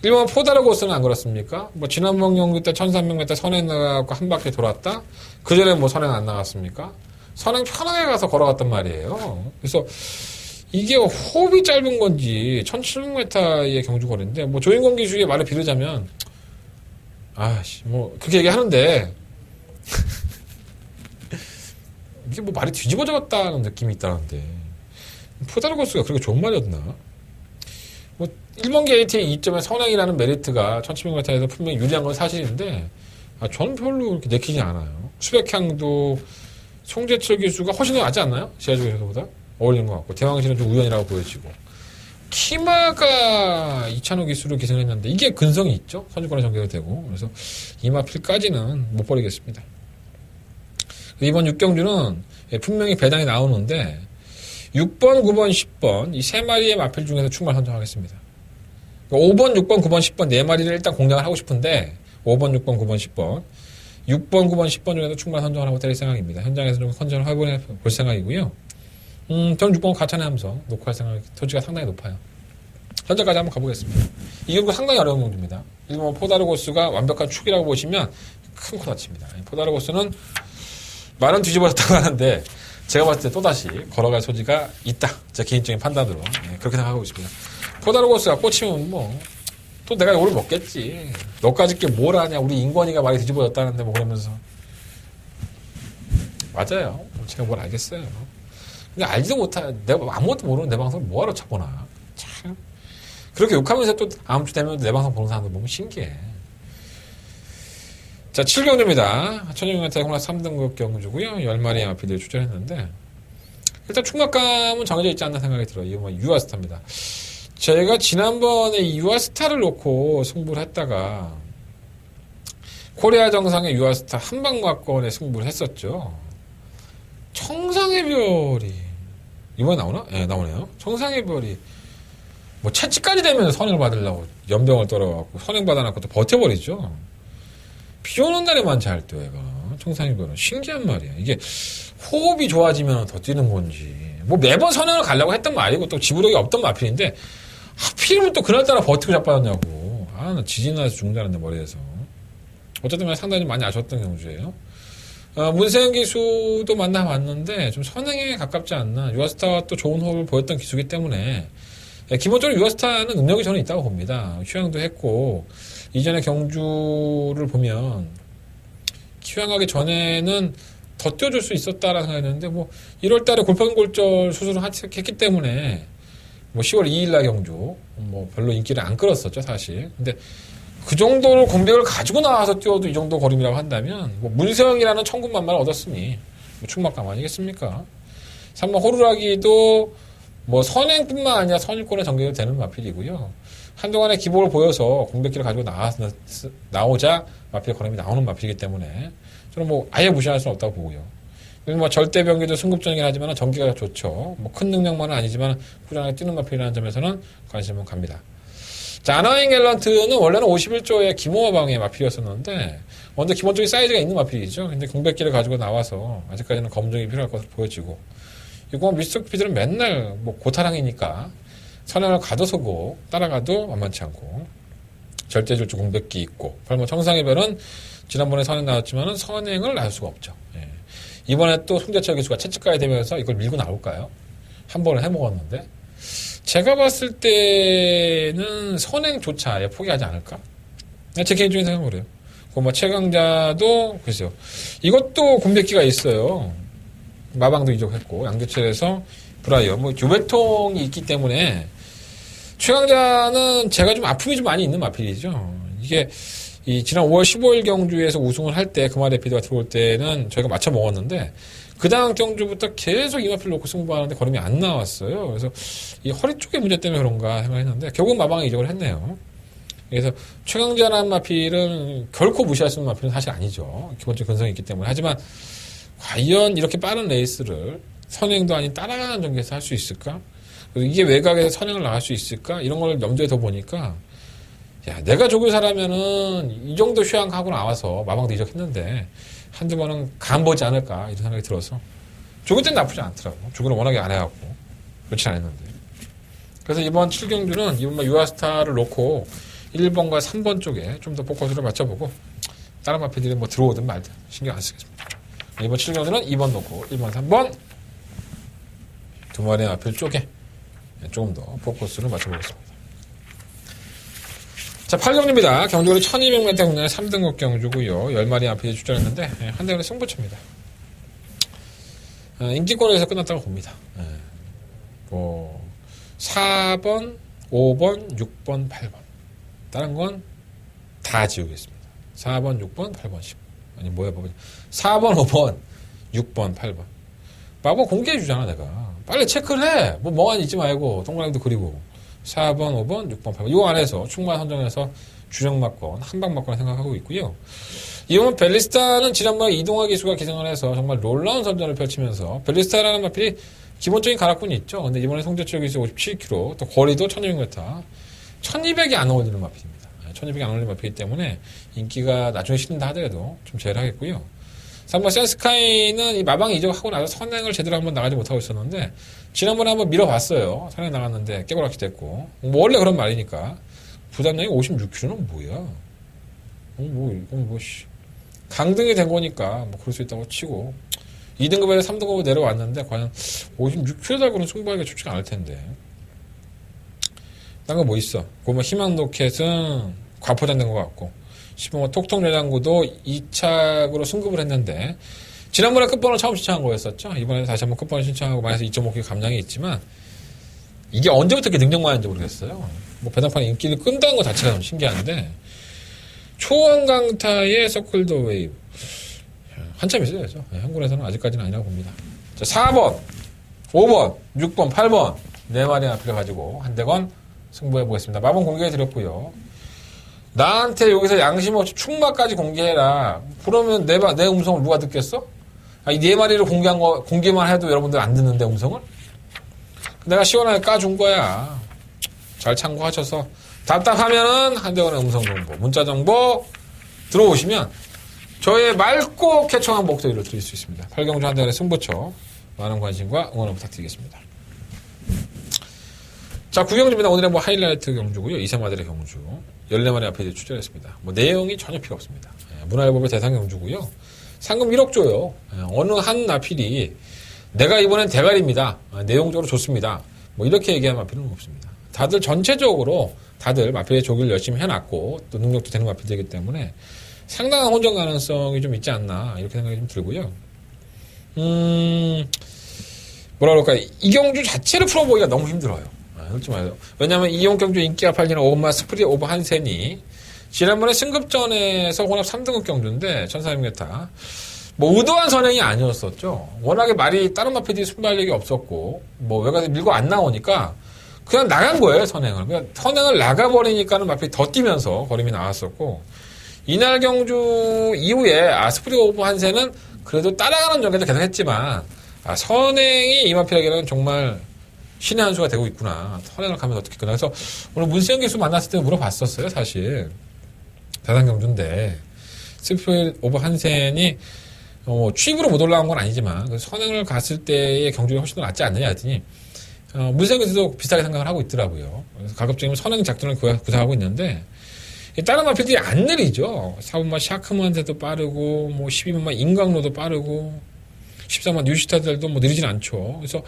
일본 포다르 고스는 안 그렇습니까? 뭐 지난번 경기 때 1300m 선행 나가고 한 바퀴 돌았다? 그 전에 뭐 선행 안 나갔습니까? 선행 편하게 가서 걸어갔단 말이에요. 그래서 이게 호흡이 짧은 건지 1700m의 경주 거리인데 뭐 조인권 기수의 말을 빌으자면 뭐 그렇게 얘기하는데 이게 뭐 말이 뒤집어졌다는 느낌이 있다는데 포다르 고스가 그렇게 좋은 말이었나? 뭐 1번 게이트의 2점의 선행이라는 메리트가 1700m에서 분명히 유리한 건 사실인데 저는 별로 그렇게 내키지 않아요. 수백향도 송재철 기수가 훨씬 더 낫지 않나요? 지하주에서보다 어울리는 것 같고 대왕실은 좀 우연이라고 보여지고 키마가 이찬호 기수로 기승을 했는데 이게 근성이 있죠. 선수권에 전개가 되고 그래서 이마필까지는 못 버리겠습니다. 이번 6경주는 분명히 배당이 나오는데 6번, 9번, 10번 이 3마리의 마필 중에서 충만 선정하겠습니다. 5번, 6번, 9번, 10번 4마리를 일단 공략을 하고 싶은데 5번, 6번, 9번, 10번 6번, 9번, 10번 중에서 충만 선정을 하고 때릴 생각입니다. 현장에서 좀 컨디션을 해볼 생각이고요. 전 6번 과천의 함성 놓고 할 생각이 토지가 상당히 높아요. 현재까지 한번 가보겠습니다. 이 경기 상당히 어려운 경기입니다. 일본 포다르 고스가 완벽한 축이라고 보시면 큰 코 다칩니다. 포다르 고스는 말은 뒤집어졌다고 하는데 제가 봤을 때 또다시 걸어갈 소지가 있다. 제 개인적인 판단으로 그렇게 생각하고 있습니다. 포다르 고스가 꽂히면 뭐 또 내가 욕을 먹겠지. 너까지 게 뭘 하냐. 우리 인권위가 말이 뒤집어졌다는데 뭐 그러면서. 맞아요. 제가 뭘 알겠어요. 근데 알지도 못한, 내가 아무것도 모르는 내 방송을 뭐하러 쳐보나. 참. 그렇게 욕하면서 또 다음 주 되면 내 방송 보는 사람들 보면 신기해. 자, 7경주입니다. 천연용한테 홈런 3등급 경주고요. 10마리의 마필들이 출전했는데, 일단 충막감은 정해져 있지 않나 생각이 들어요. 이거 뭐 유아스타입니다. 제가 지난번에 이 유아스타를 놓고 승부를 했다가 코리아 정상의 유아스타 한방막권에 승부를 했었죠. 청상의 별이 이번에 나오나? 네, 나오네요. 청상의 별이 뭐 채찍까지 되면 선행을 받으려고 연병을 떨어갖고 선행 받아놓고 또 버텨버리죠. 비 오는 날에만 잘 뛰어 얘가. 청상의 별은 신기한 말이야. 이게 호흡이 좋아지면 더 뛰는 건지 뭐 매번 선행을 가려고 했던 말이고 또 지구력이 없던 마필인데 하필이면 또 그날따라 버티고 자빠졌냐고. 아, 나 지진 나서 죽는다는데 머리에서. 어쨌든 상당히 많이 아쉬웠던 경주예요. 문세영 기수도 만나봤는데 좀 선행에 가깝지 않나. 유아스타가 또 좋은 호흡을 보였던 기수기 때문에 기본적으로 유아스타는 능력이 저는 있다고 봅니다. 휴양도 했고 이전에 경주를 보면 휴양하기 전에는 더 뛰어줄 수 있었다라는 생각했는데 뭐 1월달에 골판골절 수술을 했기 때문에 뭐 10월 2일날 경주 뭐 별로 인기를 안 끌었었죠 사실. 근데 그 정도로 공백을 가지고 나와서 뛰어도 이 정도 거림이라고 한다면 뭐 문세영이라는 천군만마를 얻었으니 뭐 충막감 아니겠습니까? 3번 호루라기도 뭐 선행뿐만 아니라 선일권에 전개가 되는 마필이고요. 한동안에 기복을 보여서 공백기를 가지고 나오자 마필 거림이 나오는 마필이기 때문에 저는 뭐 아예 무시할 수는 없다고 보고요. 뭐 절대 병기도 승급전이긴 하지만 전기가 좋죠. 뭐 큰 능력만은 아니지만 꾸준하게 뛰는 마필이라는 점에서는 관심은 갑니다. 자, 아나잉 갤런트는 원래는 51조의 기모어방의 마필이었었는데 먼저 기본적인 사이즈가 있는 마필이죠. 근데 공백기를 가지고 나와서 아직까지는 검증이 필요할 것으로 보여지고 이거 미스터 피들은 맨날 뭐 고타랑이니까 선행을 가둬서고 따라가도 만만치 않고 절대질주 공백기 있고 팔모 청상의 별은 지난번에 선행 나왔지만은 선행을 나올 수가 없죠. 예. 이번에 또 송재철 기수가 채찍가야 되면서 이걸 밀고 나올까요? 한 번을 해먹었는데 제가 봤을 때는 선행조차 아예 포기하지 않을까? 제 개인적인 생각은 그래요. 뭐 최강자도 글쎄요. 이것도 공백기가 있어요. 마방도 이적했고 양교철에서 브라이어 뭐 교배통이 있기 때문에 최강자는 제가 좀 아픔이 좀 많이 있는 마필이죠. 이게 이 지난 5월 15일 경주에서 우승을 할 때 금화 레피드가 들어올 때는 저희가 맞춰 먹었는데 그 다음 경주부터 계속 이 마필 놓고 승부하는데 걸음이 안 나왔어요. 그래서 이 허리 쪽의 문제 때문에 그런가 생각했는데 결국 마방에 이적을 했네요. 그래서 최강자라는 마필은 결코 무시할 수 있는 마필은 사실 아니죠. 기본적인 근성이 있기 때문에. 하지만 과연 이렇게 빠른 레이스를 선행도 아닌 따라가는 전개에서 할 수 있을까? 그래서 이게 외곽에서 선행을 나갈 수 있을까? 이런 걸 염두에 더 보니까 야, 내가 조교사라면은 이 정도 휴양하고 나와서 마방도 이적했는데 한두 번은 간보지 않을까 이런 생각이 들어서 조교 때는 나쁘지 않더라고. 조교는 워낙에 안 해갖고 그렇진 않았는데. 그래서 이번 7경주는 이번 유아스타를 놓고 1번과 3번 쪽에 좀 더 포커스를 맞춰보고 다른 마필들이 뭐 들어오든 말든 신경 안 쓰겠습니다. 이번 7경주는 2번 놓고 1번, 3번 두 마리의 마필 쪽에 조금 더 포커스를 맞춰보겠습니다. 자, 8경주입니다. 경주거리 1200m 국내 3등급 경주고요. 10마리 앞에 출전했는데 한 대는 승부처입니다. 인기권에서 끝났다고 봅니다. 뭐 4번, 5번, 6번, 8번 다른 건 다 지우겠습니다. 4번, 6번, 8번, 10번 아니 뭐야 4번, 5번, 6번, 8번 마법 공개해 주잖아 내가. 빨리 체크를 해. 뭐 멍하니 있지 말고 동그라미도 그리고 4번, 5번, 6번, 8번. 이 안에서 충만 선정해서 주력 막권, 한방 막권 생각하고 있고요. 이번 벨리스타는 지난번에 이동화 기수가 기승을 해서 정말 놀라운 선전을 펼치면서 벨리스타라는 마필이 기본적인 가락군이 있죠. 근데 이번에 송재철 기수 57km, 또 거리도 1200m, 1200이 안 어울리는 마필입니다. 1200이 안 어울리는 마필이기 때문에 인기가 나중에 실린다 하더라도 좀 제일 하겠고요. 3번 센스카이는 이 마방이 이적하고 나서 선행을 제대로 한번 나가지 못하고 있었는데 지난번에 한번 밀어봤어요. 선행 나갔는데 깨고락지 됐고 뭐 원래 그런 말이니까 부담량이 56kg는 뭐야? 강등이 된 거니까 뭐 그럴 수 있다고 치고 2등급에서 3등급으로 내려왔는데 과연 56kg 달고는 승부하기가 쉽지가 않을 텐데 딴 거 뭐 있어? 그뭐 희망 로켓은 과포장된 것 같고, 10번 톡톡 내장구도 2착으로 승급을 했는데, 지난번에 끝번호 처음 신청한 거였었죠. 이번에 다시 한번 끝번호 신청하고 마이너스 2.5kg 감량이 있지만, 이게 언제부터 이렇게 능력만인지 모르겠어요. 뭐 배당판의 인기를 끈다는 것 자체가 좀 신기한데, 초원강타의 서클더 웨이브. 한참 있어야죠. 한국에서는 아직까지는 아니라고 봅니다. 자, 4번, 5번, 6번, 8번. 4마리 앞을 가지고 한 대건 승부해 보겠습니다. 마법 공개해 드렸고요. 나한테 여기서 양심 없이 충마까지 공개해라. 그러면 내 음성을 누가 듣겠어? 이 4마리를 공개만 해도 여러분들 안 듣는데 음성을? 내가 시원하게 까준 거야. 잘 참고하셔서 답답하면은 한 대원의 음성 정보, 문자 정보 들어오시면 저의 맑고 쾌청한 목소리를 들을 수 있습니다. 8경주 한 대원의 승부처 많은 관심과 응원을 부탁드리겠습니다. 자, 9경주입니다. 오늘의 뭐 하이라이트 경주고요. 2,3마들의 경주. 14마리 앞에 출전했습니다. 뭐 내용이 전혀 필요 없습니다. 문화일보의 대상 경주고요. 상금 1억 줘요. 어느 한 마필이 내가 이번엔 대가리입니다. 내용적으로 좋습니다. 뭐 이렇게 얘기할 마필은 없습니다. 다들 전체적으로 다들 마필의 조기를 열심히 해놨고 또 능력도 되는 마필들이기 때문에 상당한 혼전 가능성이 좀 있지 않나 이렇게 생각이 좀 들고요. 뭐라 그럴까, 이 경주 자체를 풀어보기가 너무 힘들어요. 솔직히 말해서. 왜냐면 이용 경주 인기가 팔리는 오마 스프리 오버 한센이 지난번에 승급전에서 혼합 3등급 경주인데 1400m 뭐 의도한 선행이 아니었었죠. 워낙에 말이 다른 마필들이 순발력이 없었고 뭐 외곽에 밀고 안 나오니까 그냥 나간 거예요, 선행을. 그냥 선행을 나가버리니까는 마필이 더 뛰면서 걸음이 나왔었고, 이날 경주 이후에 스프리 오브 한세는 그래도 따라가는 전개도 계속 했지만, 선행이 이 마필에게는 정말 신의 한 수가 되고 있구나. 선행을 가면 어떻게 그나. 그래서 오늘 문세영 교수 만났을 때 물어봤었어요, 사실. 대상 경주인데, 스프리 오브 한센이 취입으로 못 올라간 건 아니지만, 선행을 갔을 때의 경주가 훨씬 더 낫지 않느냐 했더니, 문세교수도 비슷하게 생각을 하고 있더라고요. 그래서 가급적이면 선행 작전을 구사하고 있는데, 다른 마필들이 안 느리죠. 4번만 샤크만한테도 빠르고, 뭐 12번만 인광로도 빠르고, 14번 뉴시타들도 뭐 느리진 않죠. 그래서,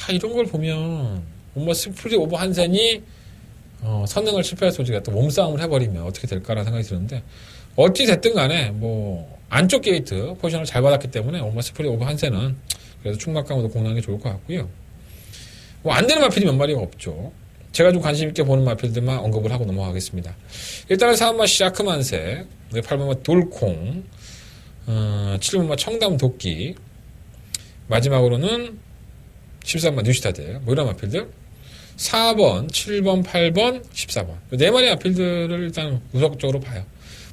이런 걸 보면, 뭔가 스프리 오버 한센이, 선행을 실패할 소지가 또 몸싸움을 해버리면 어떻게 될까라는 생각이 드는데, 어찌 됐든 간에, 뭐, 안쪽 게이트 포지션을 잘 받았기 때문에, 뭔가 스프리 오버 한센은, 그래서 충막강으로 공략하는 게 좋을 것 같고요. 뭐 안 되는 마필이 몇 마리가 없죠. 제가 좀 관심 있게 보는 마필들만 언급을 하고 넘어가겠습니다. 일단은 4번마 샤크만세, 8번마 돌콩, 7번마 청담 도끼, 마지막으로는 13번 뉴시타드, 뭐 이런 마필들. 4번, 7번, 8번, 14번. 4마리 마필들을 일단 우선적으로 봐요.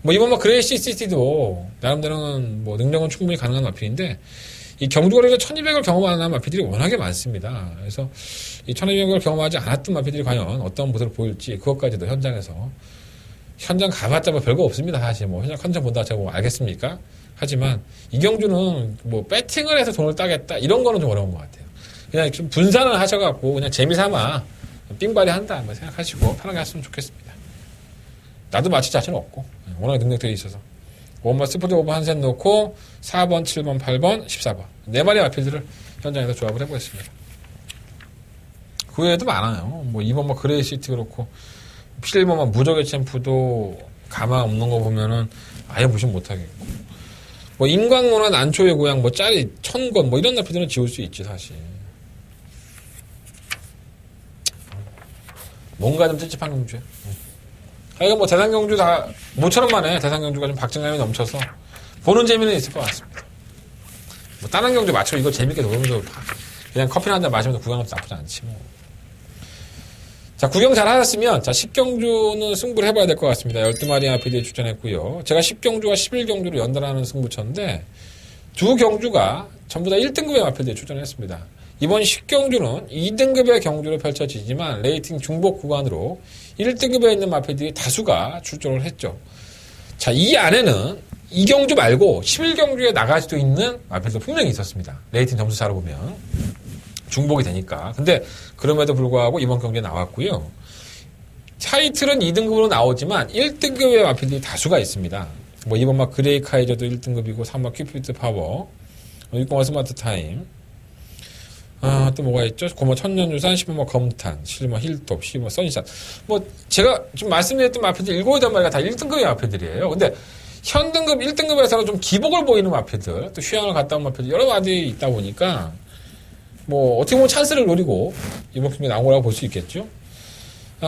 뭐 이번 뭐 그레이시 시티도 나름대로는 뭐 능력은 충분히 가능한 마필인데, 이 경주거리에서 1200을 경험하는 마필들이 워낙에 많습니다. 그래서 이 1200을 경험하지 않았던 마필들이 과연 어떤 모습을 보일지 그것까지도 현장에서 현장 가봤자 뭐 별거 없습니다. 사실 뭐 현장 컨디션 본다 제가 뭐 알겠습니까? 하지만 이 경주는 뭐 배팅을 해서 돈을 따겠다 이런 거는 좀 어려운 것 같아요. 그냥 좀 분산을 하셔갖고 그냥 재미삼아 삥발이 한다 뭐 생각하시고 편하게 하시면 좋겠습니다. 나도 마칠 자신은 없고 워낙 능력들이 있어서. 5번 스프리 오버 한센 놓고 4번, 7번, 8번, 14번 4마리 마필들을 현장에서 조합을 해보겠습니다. 그 외에도 많아요. 뭐 2번 뭐 그레이 시티 그렇고 11번 무적의 챔프도 가망 없는 거 보면은 아예 무신 못하겠고 뭐 인광로나 난초의 고향 뭐 짤이 1000건 뭐 이런 마필들은 지울 수 있지 사실. 뭔가 좀 찝찝한 경주야. 이거 뭐 대상경주 다 모처럼만 해. 대상경주가 좀 박진감이 넘쳐서 보는 재미는 있을 것 같습니다. 뭐 다른 경주 맞춰 이거 재밌게 놀면서 그냥 커피나 한잔 마시면서 구경하면서 나쁘지 않지 뭐. 자, 구경 잘 하셨으면 자 10경주는 승부를 해봐야 될 것 같습니다. 12마리 마필들이 출전했고요. 제가 10경주와 11경주를 연달아하는 승부처인데 두 경주가 전부 다 1등급의 마필들이 출전했습니다. 이번 10경주는 2등급의 경주로 펼쳐지지만 레이팅 중복 구간으로 1등급에 있는 마필들이 다수가 출전을 했죠. 자, 이 안에는 2경주 말고 11경주에 나갈 수도 있는 마필도 분명히 있었습니다. 레이팅 점수차로 보면. 중복이 되니까. 근데 그럼에도 불구하고 이번 경주에 나왔고요. 타이틀은 2등급으로 나오지만 1등급의 마필들이 다수가 있습니다. 뭐 이번 막 그레이 카이저도 1등급이고 3번 큐피트 파워, 6번 스마트 타임, 또 뭐가 있죠? 고모 천년유산, 10번 검탄, 실버 힐톱, 10번 선시산. 뭐, 제가 좀 말씀드렸던 마필들 7, 8마리가 다 1등급의 마필들이에요. 근데, 현등급, 1등급에서는 좀 기복을 보이는 마필들, 또 휴양을 갔다 온 마필들, 여러 마리 있다 보니까, 뭐, 어떻게 보면 찬스를 노리고, 이번 경기에 나온 거라고 볼 수 있겠죠?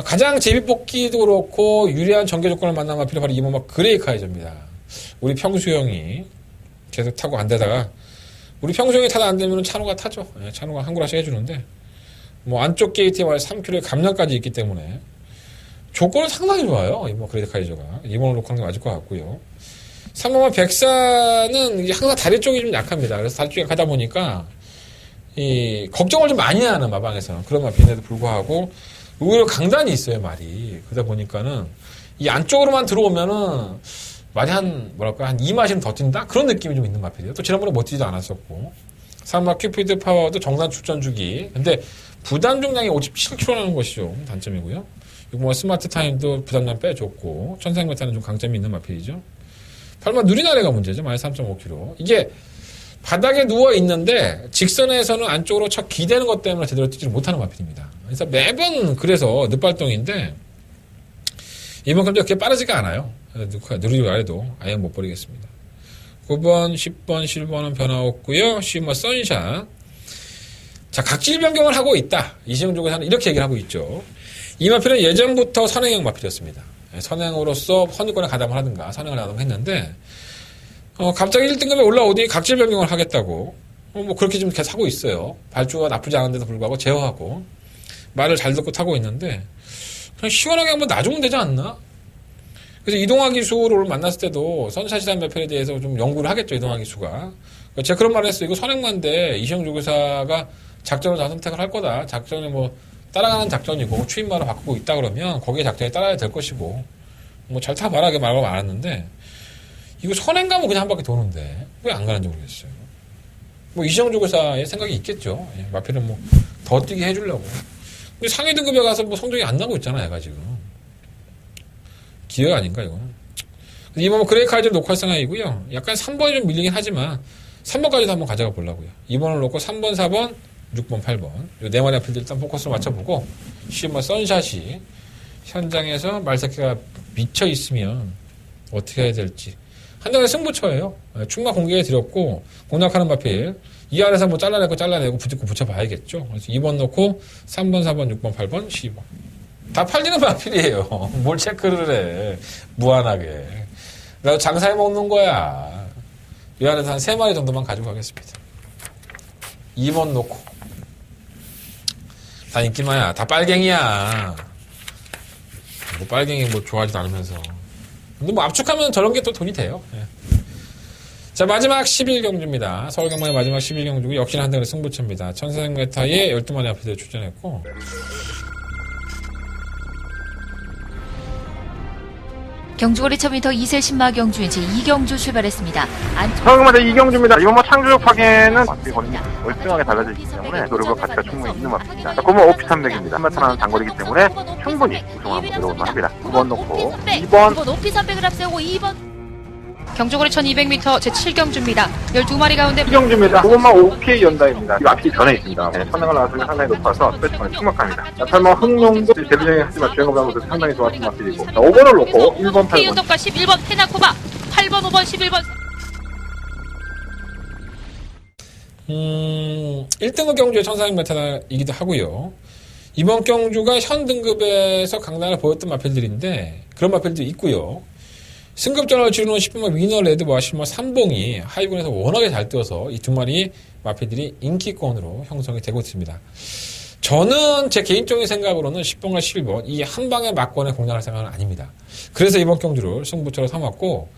가장 제비뽑기도 그렇고, 유리한 전개 조건을 만난 마필이 바로 이번 그레이카이저입니다. 우리 평수형이 계속 타고 안 되다가, 우리 평소에 타다 안 되면 찬호가 타죠. 예, 찬호가 한 구라씩 해주는데, 뭐, 안쪽 게이트에 와서 3km의 감량까지 있기 때문에, 조건은 상당히 좋아요. 이번 그레이카이저가. 이번을 놓고 하는 게 맞을 것 같고요. 3번만 백사는 항상 다리 쪽이 좀 약합니다. 그래서 다리 쪽에 가다 보니까, 걱정을 좀 많이 하는 마방에서는. 그런 마필인데도 불구하고, 의외로 강단이 있어요, 말이. 그러다 보니까는, 이 안쪽으로만 들어오면은, 말이 한 2마시는 더 뛴다? 그런 느낌이 좀 있는 마필이에요. 또 지난번에 못 뛰지도 않았었고. 3마 큐피드 파워도 정산 출전 주기. 근데 부담 중량이 57kg라는 것이 좀 단점이고요. 이거 뭐 스마트 타임도 부담량 빼줬고, 1300m는 좀 강점이 있는 마필이죠. 8마 누리나래가 문제죠. 마이너스 3.5kg. 이게 바닥에 누워 있는데 직선에서는 안쪽으로 척 기대는 것 때문에 제대로 뛰지를 못하는 마필입니다. 그래서 매번 그래서 늦발동인데, 이번 감정 그렇게 빠르지가 않아요. 누리고 아래도 아예 못 버리겠습니다. 9번, 10번, 11번은 변화 없고요. 10번 선샷. 자, 각질 변경을 하고 있다. 이시영 쪽에서는 이렇게 얘기를 하고 있죠. 이 마필은 예전부터 선행형 마필이었습니다. 선행으로서 선유권에 가담을 하든가 선행을 하든가 했는데, 갑자기 1등급에 올라오더니 각질 변경을 하겠다고, 뭐 그렇게 좀 계속 하고 있어요. 발주가 나쁘지 않은데도 불구하고 제어하고, 말을 잘 듣고 타고 있는데, 그냥 시원하게 한번 놔주면 되지 않나? 그래서 이동화 기수를 만났을 때도 선샷이라는 매편에 대해서 좀 연구를 하겠죠, 이동화 기수가. 제가 그런 말을 했어요. 이거 선행만데 이시영 조교사가 작전을 다 선택을 할 거다. 작전에 뭐 따라가는 작전이고 추임말을 바꾸고 있다 그러면 거기에 작전에 따라야 될 것이고 뭐 잘 타봐라 이렇게 말하고 말았는데 이거 선행 가면 그냥 한 바퀴 도는데 왜 안 가는지 모르겠어요. 뭐 이시영 조교사의 생각이 있겠죠. 마필은 뭐 더 뛰게 해주려고. 근데 상위 등급에 가서 뭐 성적이 안 나고 있잖아, 얘가 지금. 기회가 아닌가, 이거는. 이번은 그레이카이저 놓고 할 생각이고요. 약간 3번이 좀 밀리긴 하지만, 3번까지도 한번 가져가 보려고요. 2번을 놓고 3번, 4번, 6번, 8번. 이 네 마리 앞필드 일단 포커스를 맞춰보고, 시험 선샷이 현장에서 말새끼가 미쳐 있으면 어떻게 해야 될지. 한장의 승부처예요. 충만 공개해 드렸고, 공략하는 마필. 이 안에서 뭐 잘라내고 붙여봐야겠죠. 그래서 2번 놓고 3번, 4번, 6번, 8번, 12번. 다 팔리는 마필이에요. 뭘 체크를 해. 무한하게. 나도 장사해 먹는 거야. 이 안에서 한 3마리 정도만 가지고 가겠습니다. 2번 놓고. 다 인기마야. 다 빨갱이야. 뭐 빨갱이 뭐 좋아하지도 않으면서. 근데 뭐 압축하면 저런 게 또 돈이 돼요. 예. 자, 마지막 11경주입니다. 서울경마의 마지막 11경주고 역시나 한등의 승부처입니다. 1400m에 12마리 앞에서 출전했고 경주거리 1000m 2세 신마 경주인 제2경주 출발했습니다. 서울경마대 이경주입니다. 이번 뭐 창조적 파괴는 거의 월등하게 달라져 있기 때문에 노력과 가치가 충분히 있는 마필입니다. 자, 그러면 오피 300입니다. 3m라는 장거리이기 때문에 충분히 우승을 한번 노려볼 만합니다. 9번 놓고 2번 오피 300을 앞세우고 2번 경주거리 1200m 제7경주입니다. 12마리 가운데 이경주입니다. 9번만 OPA 연다입니다. 이 앞이 전에 있습니다. 네, 선행을 나왔으면 상당히 높아서 스페이스가 충분합니다. 자, 8번 흥룡도 데뷔전에 하지만 주행업하고 상당히 좋았던 마필이고, 자, 5번을 놓고 1번, 8번. K연속과 11번 페나코바 8번, 5번, 11번 1등급 경주의 1400m이기도 하고요. 이번 경주가 현 등급에서 강단을 보였던 마필들인데 그런 마필도 있고요. 승급전을 치르는 10번마 위너 레드와 10번마 삼봉이 하위군에서 워낙에 잘 뛰어서 이 두 마리 마필들이 인기권으로 형성이 되고 있습니다. 저는 제 개인적인 생각으로는 10번과 11번 이 한 방에 막권에 공략할 생각은 아닙니다. 그래서 이번 경주를 승부처로 삼았고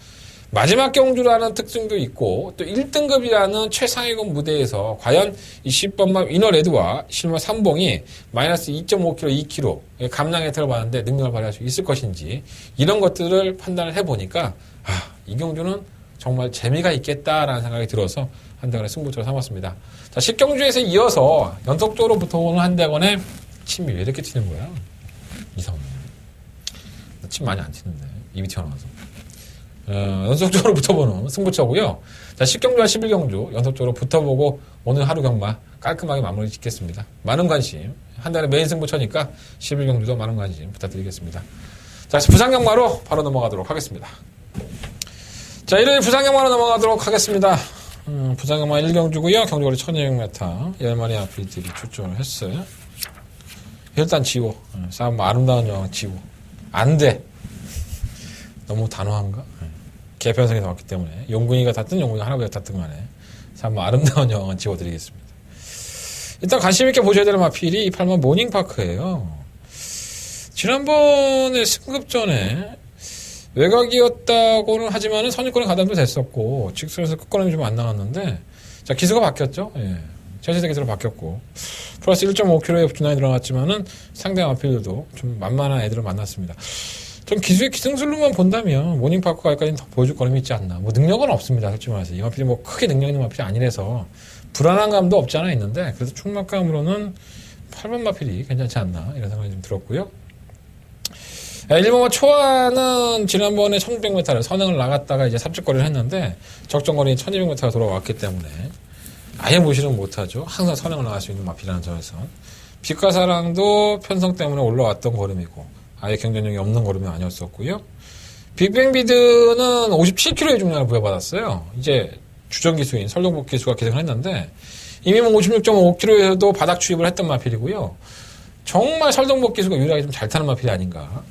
마지막 경주라는 특징도 있고 또 1등급이라는 최상위권 무대에서 과연 이 10번마 위너 레드와 10번마 삼봉이 마이너스 2.5kg, 2kg 감량에 들어가는데 능력을 발휘할 수 있을 것인지 이런 것들을 판단을 해보니까 이 경주는 정말 재미가 있겠다라는 생각이 들어서 한대건의 승부처로 삼았습니다. 자, 10경주에서 이어서 연속적으로 붙어오는 한대건의 침이 왜 이렇게 튀는 거야? 이상해. 나 침 많이 안 튀는데 입이 튀어나와서. 연속적으로 붙어보는 승부처고요. 자, 10경주와 11경주 연속적으로 붙어보고 오늘 하루 경마 깔끔하게 마무리 짓겠습니다. 많은 관심. 한 달에 메인 승부처니까 11경주도 많은 관심 부탁드리겠습니다. 자, 부산경마로 바로 넘어가도록 하겠습니다. 자, 일요일 부산경마로 넘어가도록 하겠습니다. 부산경마 1경주고요. 경주거리 1200m 10마리 앞이들이 출전을 했어요. 일단 지워. 싸움 아름다운 여왕 지워. 안 돼. 너무 단호한가? 개편성이 나왔기 때문에 용군이가 탔든 용군이가 할아버지가 탔든 간에 참 아름다운 여왕은 지워드리겠습니다. 일단 관심있게 보셔야 될 마필이 8번 모닝파크예요. 지난번에 승급전에 외곽이었다고는 하지만은 선입권에 가담도 됐었고 직선에서 끝걸음이 좀 안 나왔는데 자 기수가 바뀌었죠. 예. 전시대 기수로 바뀌었고 플러스 1.5kg의 준항이 들어갔지만은 상대 마필들도 좀 만만한 애들을 만났습니다. 좀 기수의 기승술로만 본다면 모닝파크가 여기까지는 더 보여줄 거름이 있지 않나. 뭐 능력은 없습니다. 솔직히 말해서 이 마필이 뭐 크게 능력 있는 마필이 아니라서 불안한 감도 없지 않아 있는데 그래서 충막감으로는 8번 마필이 괜찮지 않나 이런 생각이 좀 들었고요. 1번과 초안은 지난번에 1600m를 선행을 나갔다가 이제 삽질거리를 했는데 적정거리 1200m가 돌아왔기 때문에 아예 무시는 못하죠. 항상 선행을 나갈 수 있는 마필이라는 점에서 빛과사랑도 편성 때문에 올라왔던 걸음이고 아예 경쟁력이 없는 걸음이 아니었었고요. 빅뱅비드는 57kg의 중량을 부여받았어요. 이제 주전 기수인 설동복 기수가 기승을 했는데 이미 56.5kg에서도 바닥 추입을 했던 마필이고요. 정말 설동복 기수가 유일하게 좀 잘 타는 마필이 아닌가.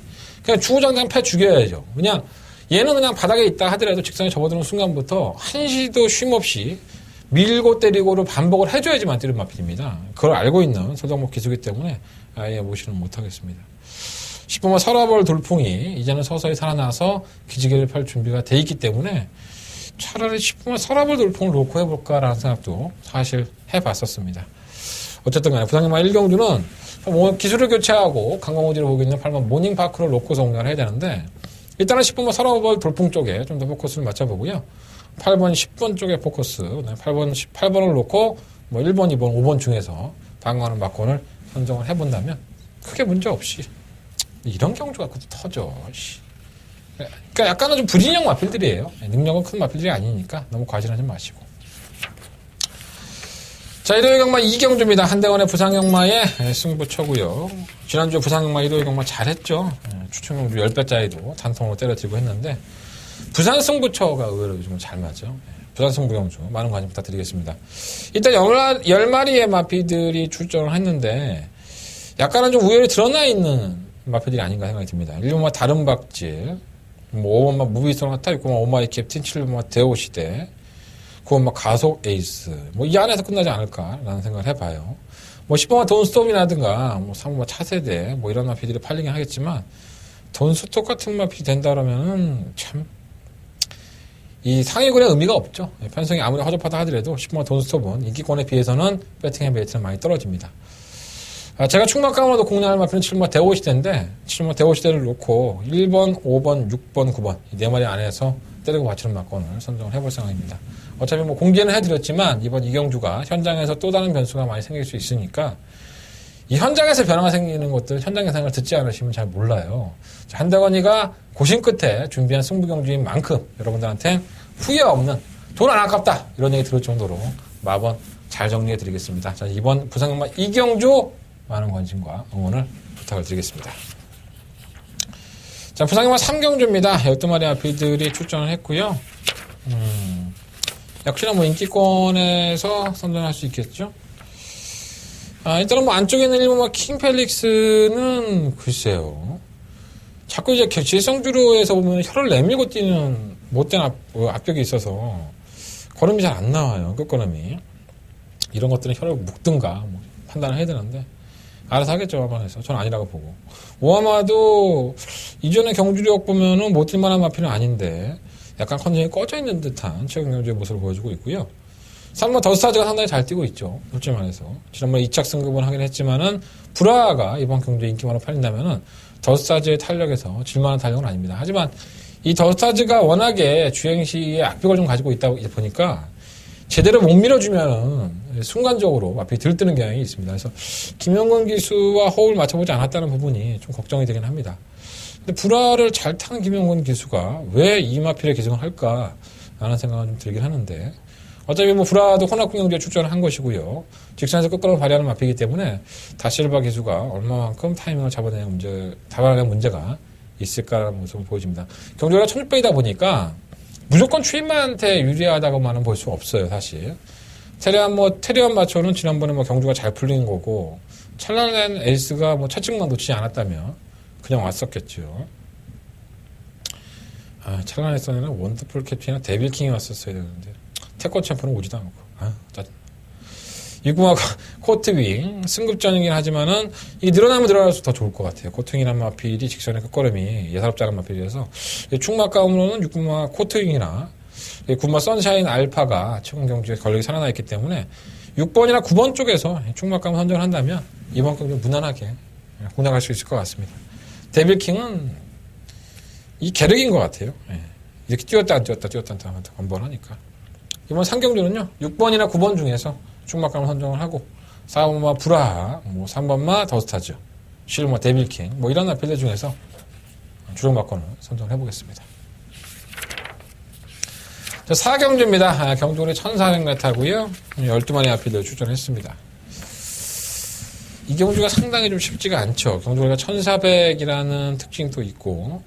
그냥 주구장창 패 죽여야죠. 그냥 얘는 그냥 바닥에 있다 하더라도 직선에 접어드는 순간부터 한시도 쉼 없이 밀고 때리고를 반복을 해줘야지만 뛰는 마필입니다. 그걸 알고 있는 설동복 기수이기 때문에 아예 무시는 못하겠습니다. 10번마 서라벌 돌풍이 이제는 서서히 살아나서 기지개를 펼 준비가 돼 있기 때문에 차라리 10번마 서라벌 돌풍을 놓고 해볼까라는 생각도 사실 해봤었습니다. 어쨌든 간에 부산경마 1경주는 기술을 교체하고 강강호지를 보고 있는 8번 모닝파크를 놓고서 공략을 해야 되는데 일단은 10번마 서라벌 돌풍 쪽에 좀 더 포커스를 맞춰보고요. 8번, 10번 쪽에 포커스 8번을 놓고 뭐 1번, 2번, 5번 중에서 방어하는 막권을 선정을 해본다면 크게 문제 없이 이런 경주 갖고도 터져. 그러니까 약간은 좀 불인형 마필들이에요. 능력은 큰 마필들이 아니니까 너무 과신하지 마시고. 자, 일요일 경마 2경주입니다. 한대원의 부산경마의 승부처고요. 지난주에 부산경마 일요일 경마 잘했죠. 추천경주 10배짜리도 단통으로 때려들고 했는데 부산 승부처가 의외로 요즘은 잘 맞죠. 부산 승부경주 많은 관심 부탁드리겠습니다. 일단 10마리의 마필들이 출전을 했는데 약간은 좀 우열이 드러나 있는 마필들이 아닌가 생각이 듭니다. 1번마 다른 박질, 뭐 5번마 무비소나타, 6번마 오마이 캡틴, 7번마 데오시대, 9번마 가속 에이스, 뭐 이 안에서 끝나지 않을까라는 생각을 해봐요. 뭐 10번마 돈스톱이라든가, 뭐 3번마 차세대, 뭐 이런 마필들이 팔리긴 하겠지만, 돈스톱 같은 마필이 된다 그러면은 참, 이 상위군의 의미가 없죠. 편성이 아무리 허접하다 하더라도 10번마 돈스톱은 인기권에 비해서는 배팅의 메리트는 많이 떨어집니다. 제가 충막감으로도 공략할 마필은 7번마 데오시대인데 7번마 데오시대를 놓고 1번, 5번, 6번, 9번 이 4마리 안에서 때리고 맞추는 막권을 선정을 해볼 생각입니다. 어차피 뭐 공개는 해드렸지만 이번 이경주가 현장에서 또 다른 변수가 많이 생길 수 있으니까 이 현장에서 변화가 생기는 것들 현장 예상을 듣지 않으시면 잘 몰라요. 한대건이가 고심 끝에 준비한 승부경주인 만큼 여러분들한테 후회 없는 돈 안 아깝다 이런 얘기 들을 정도로 마번 잘 정리해 드리겠습니다. 자, 이번 부산경마 이경주 많은 관심과 응원을 부탁을 드리겠습니다. 자, 부산경마 3경주입니다. 12마리 아필들이 출전을 했고요. 역시나 뭐 인기권에서 선전할 수 있겠죠. 일단은 뭐 안쪽에 있는 1번마 킹펠릭스는 글쎄요. 자꾸 이제 질성주로에서 보면 혀를 내밀고 뛰는 못된 앞벽이 있어서 걸음이 잘 안 나와요. 끝걸음이. 이런 것들은 혀를 묶든가 뭐 판단을 해야 되는데 알아서 하겠죠, 화반에서. 전 아니라고 보고. 오하마도 이전에 경주력 보면은 못 뛸만한 마필은 아닌데 약간 컨디션이 꺼져 있는 듯한 최근 경주의 모습을 보여주고 있고요. 3번 더스타즈가 상당히 잘 뛰고 있죠. 솔직히 말해서. 지난번에 2착 승급은 하긴 했지만은 브라가 이번 경주에 인기만으로 팔린다면은 더스타즈의 탄력에서 질만한 탄력은 아닙니다. 하지만 이 더스타즈가 워낙에 주행시에 악벽을 좀 가지고 있다 보니까 제대로 못 밀어주면은 순간적으로 앞이 들뜨는 경향이 있습니다. 그래서 김영건 기수와 호흡을 맞춰보지 않았다는 부분이 좀 걱정이 되긴 합니다. 근데 불화를 잘 타는 김영건 기수가 왜 이 마필에 기승을 할까? 라는 생각은 좀 들긴 하는데, 어차피 뭐 불화도 혼합군 경주에 출전을 한 것이고요. 직선에서 끝걸음을 발휘하는 마필이기 때문에 다실바 기수가 얼마만큼 타이밍을 잡아내는 문제가 있을까라는 모습을 보여집니다. 경주가 1600이다 보니까 무조건 추임만한테 유리하다고만은 볼 수 없어요, 사실. 테리안 마초는 지난번에 뭐 경주가 잘 풀린 거고, 찰나는 에이스가 뭐 차측만 놓치지 않았다면 그냥 왔었겠죠. 찰나는 에이스는 원더풀 캡틴이나 데빌킹이 왔었어야 되는데, 태권 챔프는 오지도 않고, 짜증나. 이구마 코트윙, 승급전이긴 하지만은, 이게 늘어나면 늘어날수록 더 좋을 것 같아요. 코트윙이라는 마필이 직선의 끝걸음이 예사롭지 않은 마필이라서, 축마 가움으로는 육구마 코트윙이나, 군마 선샤인 알파가 최근 경주에 권력이 살아나 있기 때문에, 6번이나 9번 쪽에서 축마 가움 선정을 한다면, 이번 경주 무난하게 공략할 수 있을 것 같습니다. 데빌킹은, 이 계력인 것 같아요. 이렇게 뛰었다 안 뛰었다 하면 번번하니까. 이번 상경주는요, 6번이나 9번 중에서 축막감을 선정을 하고, 4번마 브라하, 3번마 더스타즈, 실마 데빌킹, 이런 마필들 중에서 주력 막건을 선정을 해보겠습니다. 자, 4경주입니다. 경주는 1400m고요. 12마리 마필들 출전했습니다. 이 경주가 상당히 좀 쉽지가 않죠. 경주가 1400이라는 특징도 있고,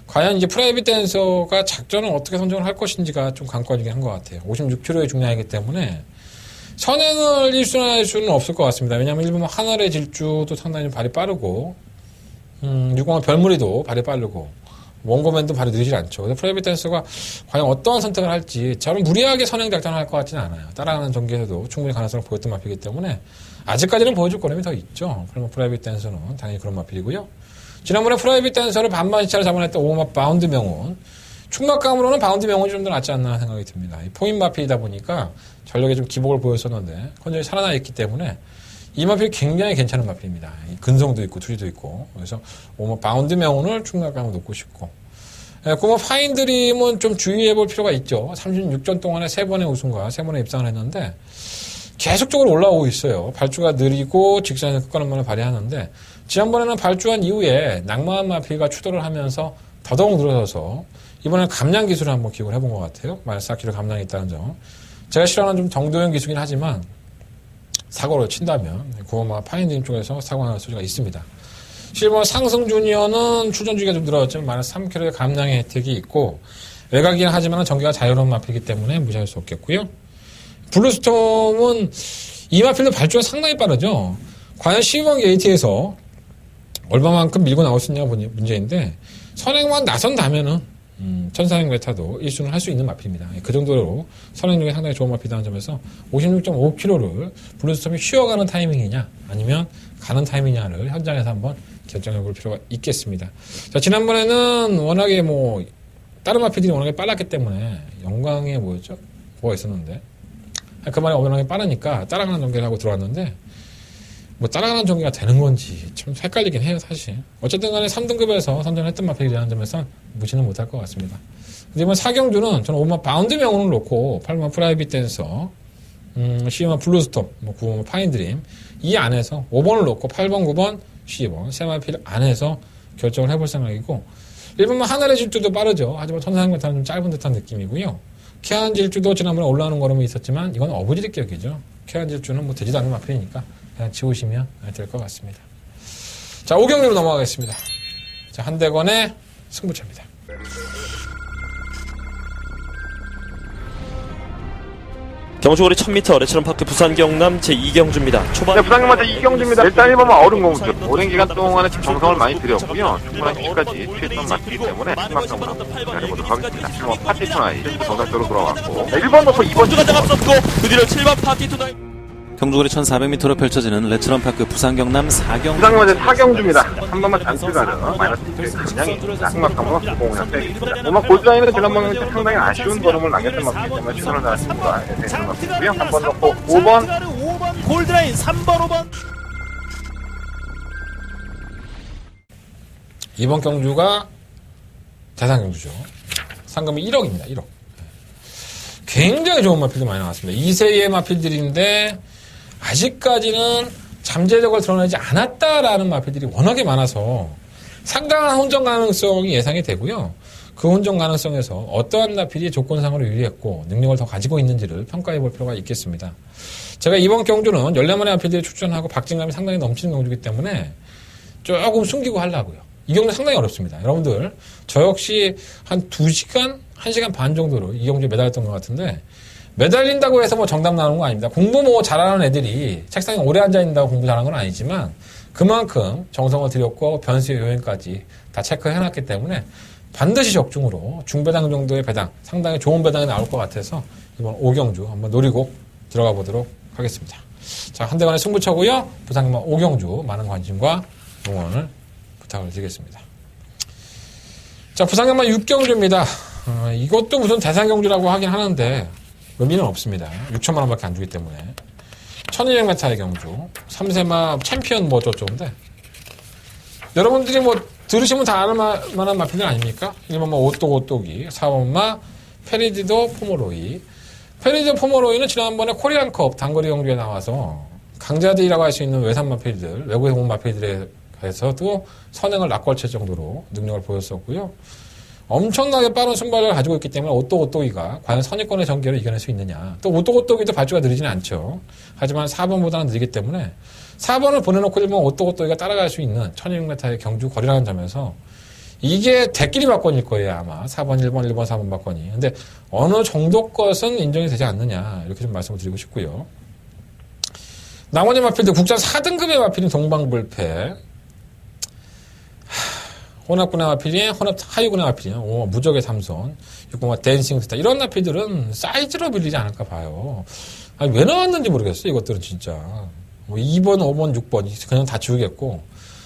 과연 이제 프라이빗 댄서가 작전을 어떻게 선정을 할 것인지가 좀 관건이긴 한 것 같아요. 56km의 중량이기 때문에 선행을 1순위할 수는 없을 것 같습니다. 왜냐하면 일본 하늘의 질주도 상당히 발이 빠르고, 6号별무리도 발이 빠르고, 원고맨도 발이 느리질 않죠. 그래서 프라이빗 댄서가 과연 어떠한 선택을 할지, 저는 무리하게 선행 작전을 할 것 같지는 않아요. 따라가는 전개에서도 충분히 가능성을 보였던 마필이기 때문에 아직까지는 보여줄 거림이 더 있죠. 그러면 프라이빗 댄서는 당연히 그런 마필이고요. 지난번에 프라이빗 댄서를 반만 시차를 잡아냈던 오마 바운드 명운, 충막감으로는 바운드 명운이 좀 더 낫지 않나 생각이 듭니다. 포인 마필이다 보니까 전력에 좀 기복을 보였었는데 건전히 살아나 있기 때문에 이 마필이 굉장히 괜찮은 마필입니다. 근성도 있고 투지도 있고, 그래서 오마 바운드 명운을 충막감으로 놓고 싶고, 고마 파인드림은 좀 주의해 볼 필요가 있죠. 36전 동안에 3번의 우승과 3번의 입상을 했는데 계속적으로 올라오고 있어요. 발주가 느리고 직선에서 끝가는만을 발휘하는데, 지난번에는 발주한 이후에 낭만한 마필가 추돌을 하면서 더더욱 늘어서서 이번에는 감량 기술을 한번 기억을 해본 것 같아요. 마이너스 4kg 감량이 있다는 점. 제가 싫어하는 좀 정도형 기술이긴 하지만 사고를 친다면 구호마 파인딩 쪽에서 사고가 날 소지가 있습니다. 실버 상승 주니어는 출전 주기가 좀 늘어졌지만 마이너스 3kg의 감량의 혜택이 있고, 외곽이긴 하지만 전개가 자유로운 마필이기 때문에 무시할 수 없겠고요. 블루스톰은 이 마필도 발주가 상당히 빠르죠. 과연 12번 게이트에서 얼마만큼 밀고 나올 수 있냐가 문제인데, 선행만 나선다면은 1400m도 1순을 할 수 있는 마필입니다. 그 정도로 선행력이 상당히 좋은 마필이라는 점에서 56.5km를 블루스톰이 쉬어가는 타이밍이냐 아니면 가는 타이밍이냐를 현장에서 한번 결정해 볼 필요가 있겠습니다. 자, 지난번에는 워낙에 다른 마필들이 워낙에 빨랐기 때문에 영광에 뭐가 있었는데, 그 말이 워낙에 빠르니까 따라가는 전개를 하고 들어왔는데, 따라가는 전개가 되는 건지 좀 헷갈리긴 해요, 사실. 어쨌든 간에 3등급에서 선전했던 마필이라는 점에서 무시는 못할 것 같습니다. 근데 이번 4경주는 저는 5번 바운드 명운을 놓고 8번 프라이빗 댄서, 12번 블루스톰, 9번 파인드림, 이 안에서 5번을 놓고 8번, 9번, 12번, 세 마필 안에서 결정을 해볼 생각이고, 1번만 하늘의 질주도 빠르죠. 하지만 1400m는 좀 짧은 듯한 느낌이고요. 케안 질주도 지난번에 올라오는 걸음이 있었지만 이건 어부지리격이죠. 케안 질주는 되지도 않는 마필이니까 그냥 지우시면 될 것 같습니다. 자, 5경주로 넘어가겠습니다. 자, 한대건의 승부처입니다. 경주거리 1000m 레츠런파크 부산 경남 제2경주입니다. 초반 부산 경남 제2경주입니다. 일단 1번은 어른 공주. 오랜 기간 동안에 정성을 많이 들였고요. 충분한 휴식까지 취했던 마치기 때문에 심각성으로 기다려보도록 하겠습니다. 7번 파티투나이 정상적으로 돌아왔고, 1번 놓고 2번 경주가 앞섰고 그 뒤를 7번 파티투나이. 경주거리 1400m로 펼쳐지는 레츠런파크 부산 경남 4경주. 부산 경남 제4경주입니다. 3번만 잔치가는 마이너스 2kg 감량입니다. 승막감으로 공공량 빼겠습니다. 오만 골드라인은 지난번에 상당히 아쉬운 걸음을 남겼던 마필이기 때문에 최선을 다했습니다. 대세는 마필이고요. 3번 넣고 5번 골드라인 3번 5번. 이번 경주가 대상경주죠. 상금이 1억입니다. 1억. 굉장히 좋은 마필도 많이 나왔습니다. 2세의 마필들인데 아직까지는 잠재력을 드러내지 않았다라는 마필들이 워낙에 많아서 상당한 혼전 가능성이 예상이 되고요. 그 혼전 가능성에서 어떠한 나필이 조건상으로 유리했고 능력을 더 가지고 있는지를 평가해 볼 필요가 있겠습니다. 제가 이번 경주는 14마리 나필들이 출전하고 박진감이 상당히 넘치는 경주이기 때문에 조금 숨기고 하려고요. 이 경주 상당히 어렵습니다. 여러분들 저 역시 한 2시간, 1시간 반 정도로 이 경주에 매달렸던 것 같은데 매달린다고 해서 뭐 정답 나오는 거 아닙니다. 공부 뭐 잘하는 애들이 책상에 오래 앉아있는다고 공부 잘하는 건 아니지만 그만큼 정성을 들였고 변수의 요인까지 다 체크해놨기 때문에 반드시 적중으로 중배당 정도의 배당, 상당히 좋은 배당이 나올 것 같아서 이번 5경주 한번 노리고 들어가 보도록 하겠습니다. 자, 한대관의 승부처고요. 부산경마 5경주 많은 관심과 응원을 부탁을 드리겠습니다. 자, 부산경마 6경주입니다. 이것도 무슨 대상경주라고 하긴 하는데 의미는 없습니다. 6천만 원밖에 안 주기 때문에 1200m의 경주 3세마 챔피언 뭐 어쩌고인데 여러분들이 뭐 들으시면 다 아는 만한 마필들 아닙니까? 1번 마 오똑오똑이, 4번 마 페리디도 포모로이. 페리디도 포모로이는 지난번에 코리안컵 단거리 경주에 나와서 강자들이라고 할 수 있는 외산 마필들, 외국에서 온 마필들에서도 선행을 낚걸칠 정도로 능력을 보였었고요. 엄청나게 빠른 순발력을 가지고 있기 때문에 오똑오똑이가 과연 선입권의 전개를 이겨낼 수 있느냐. 또 오똑오똑이도 발주가 느리지는 않죠. 하지만 4번보다는 느리기 때문에 4번을 보내놓고 1번 오똑오똑이가 따라갈 수 있는 1200m의 경주 거리라는 점에서 이게 대끼리 박건일 거예요. 아마 4번, 1번, 1번, 4번 박건이. 근데 어느 정도 것은 인정이 되지 않느냐 이렇게 좀 말씀을 드리고 싶고요. 나머지 마필들 국산 4등급의 마필인 동방불패, 혼합군의 마필이 하위군의 마필이 무적의 삼선, 6번마 댄싱스타 이런 마필들은 사이즈로 밀리지 않을까 봐요. 아니, 왜 나왔는지 모르겠어요. 이것들은 진짜. 뭐 2번, 5번, 6번 그냥 다 지우겠고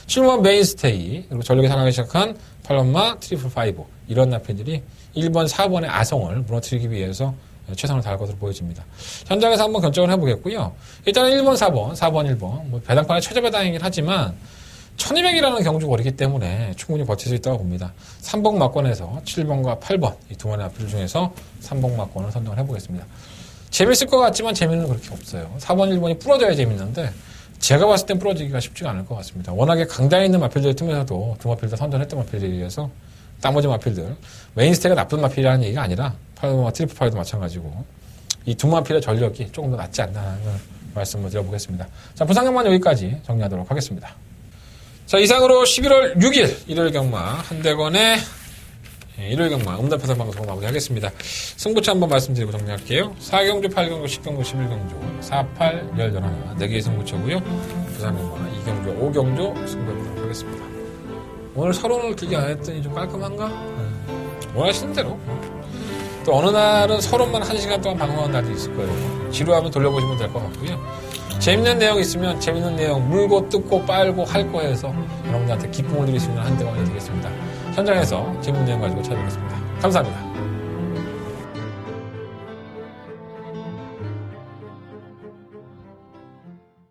7번 메인스테이 그리고 전력이 상하기 시작한 8번마 트리플 5 이런 나필들이 1번, 4번의 아성을 무너뜨리기 위해서 최선을 다할 것으로 보여집니다. 현장에서 한번 결정을 해보겠고요. 일단은 1번, 4번, 4번, 1번 뭐 배당판의 최저 배당이긴 하지만 1200이라는 경주 거리기 때문에 충분히 버틸 수 있다고 봅니다. 3번 막권에서 7번과 8번 이 두 마리 앞필 중에서 3번 막권을 선정을 해보겠습니다. 재밌을 것 같지만 재미는 그렇게 없어요. 4번, 1번이 부러져야 재밌는데 제가 봤을 땐 부러지기가 쉽지가 않을 것 같습니다. 워낙에 강단에 있는 마필들 틈에서도 두 마필 다 선전했던 마필들에 의해서 나머지 마필들 메인스테이가 나쁜 마필이라는 얘기가 아니라 8번과 트리플 5도 마찬가지고 이 두 마필의 전력이 조금 더 낫지 않나 하는 말씀을 드려보겠습니다. 자, 부산경마는 여기까지 정리하도록 하겠습니다. 자, 이상으로 11월 6일 일요일 경마 한대건의 일요일 경마 음답해서 방송을 마무리하겠습니다. 승부처 한번 말씀드리고 정리할게요. 4경주, 8경주, 10경주, 11경주 4, 8, 11, 4개의 승부처고요. 부산경마 2경주, 5경주 승부해보도록 하겠습니다. 오늘 서론을 길게 안 했더니 좀 깔끔한가? 원하시는 대로. 또 어느 날은 서론만 1시간 동안 방송하는 날도 있을 거예요. 지루하면 돌려보시면 될 것 같고요. 재밌는 내용 있으면 재밌는 내용 물고 뜯고 빨고 할 거 해서 여러분들한테 기쁨을 드릴 수 있는 한대건이 되겠습니다. 현장에서 재밌는 내용 가지고 찾아뵙겠습니다. 감사합니다.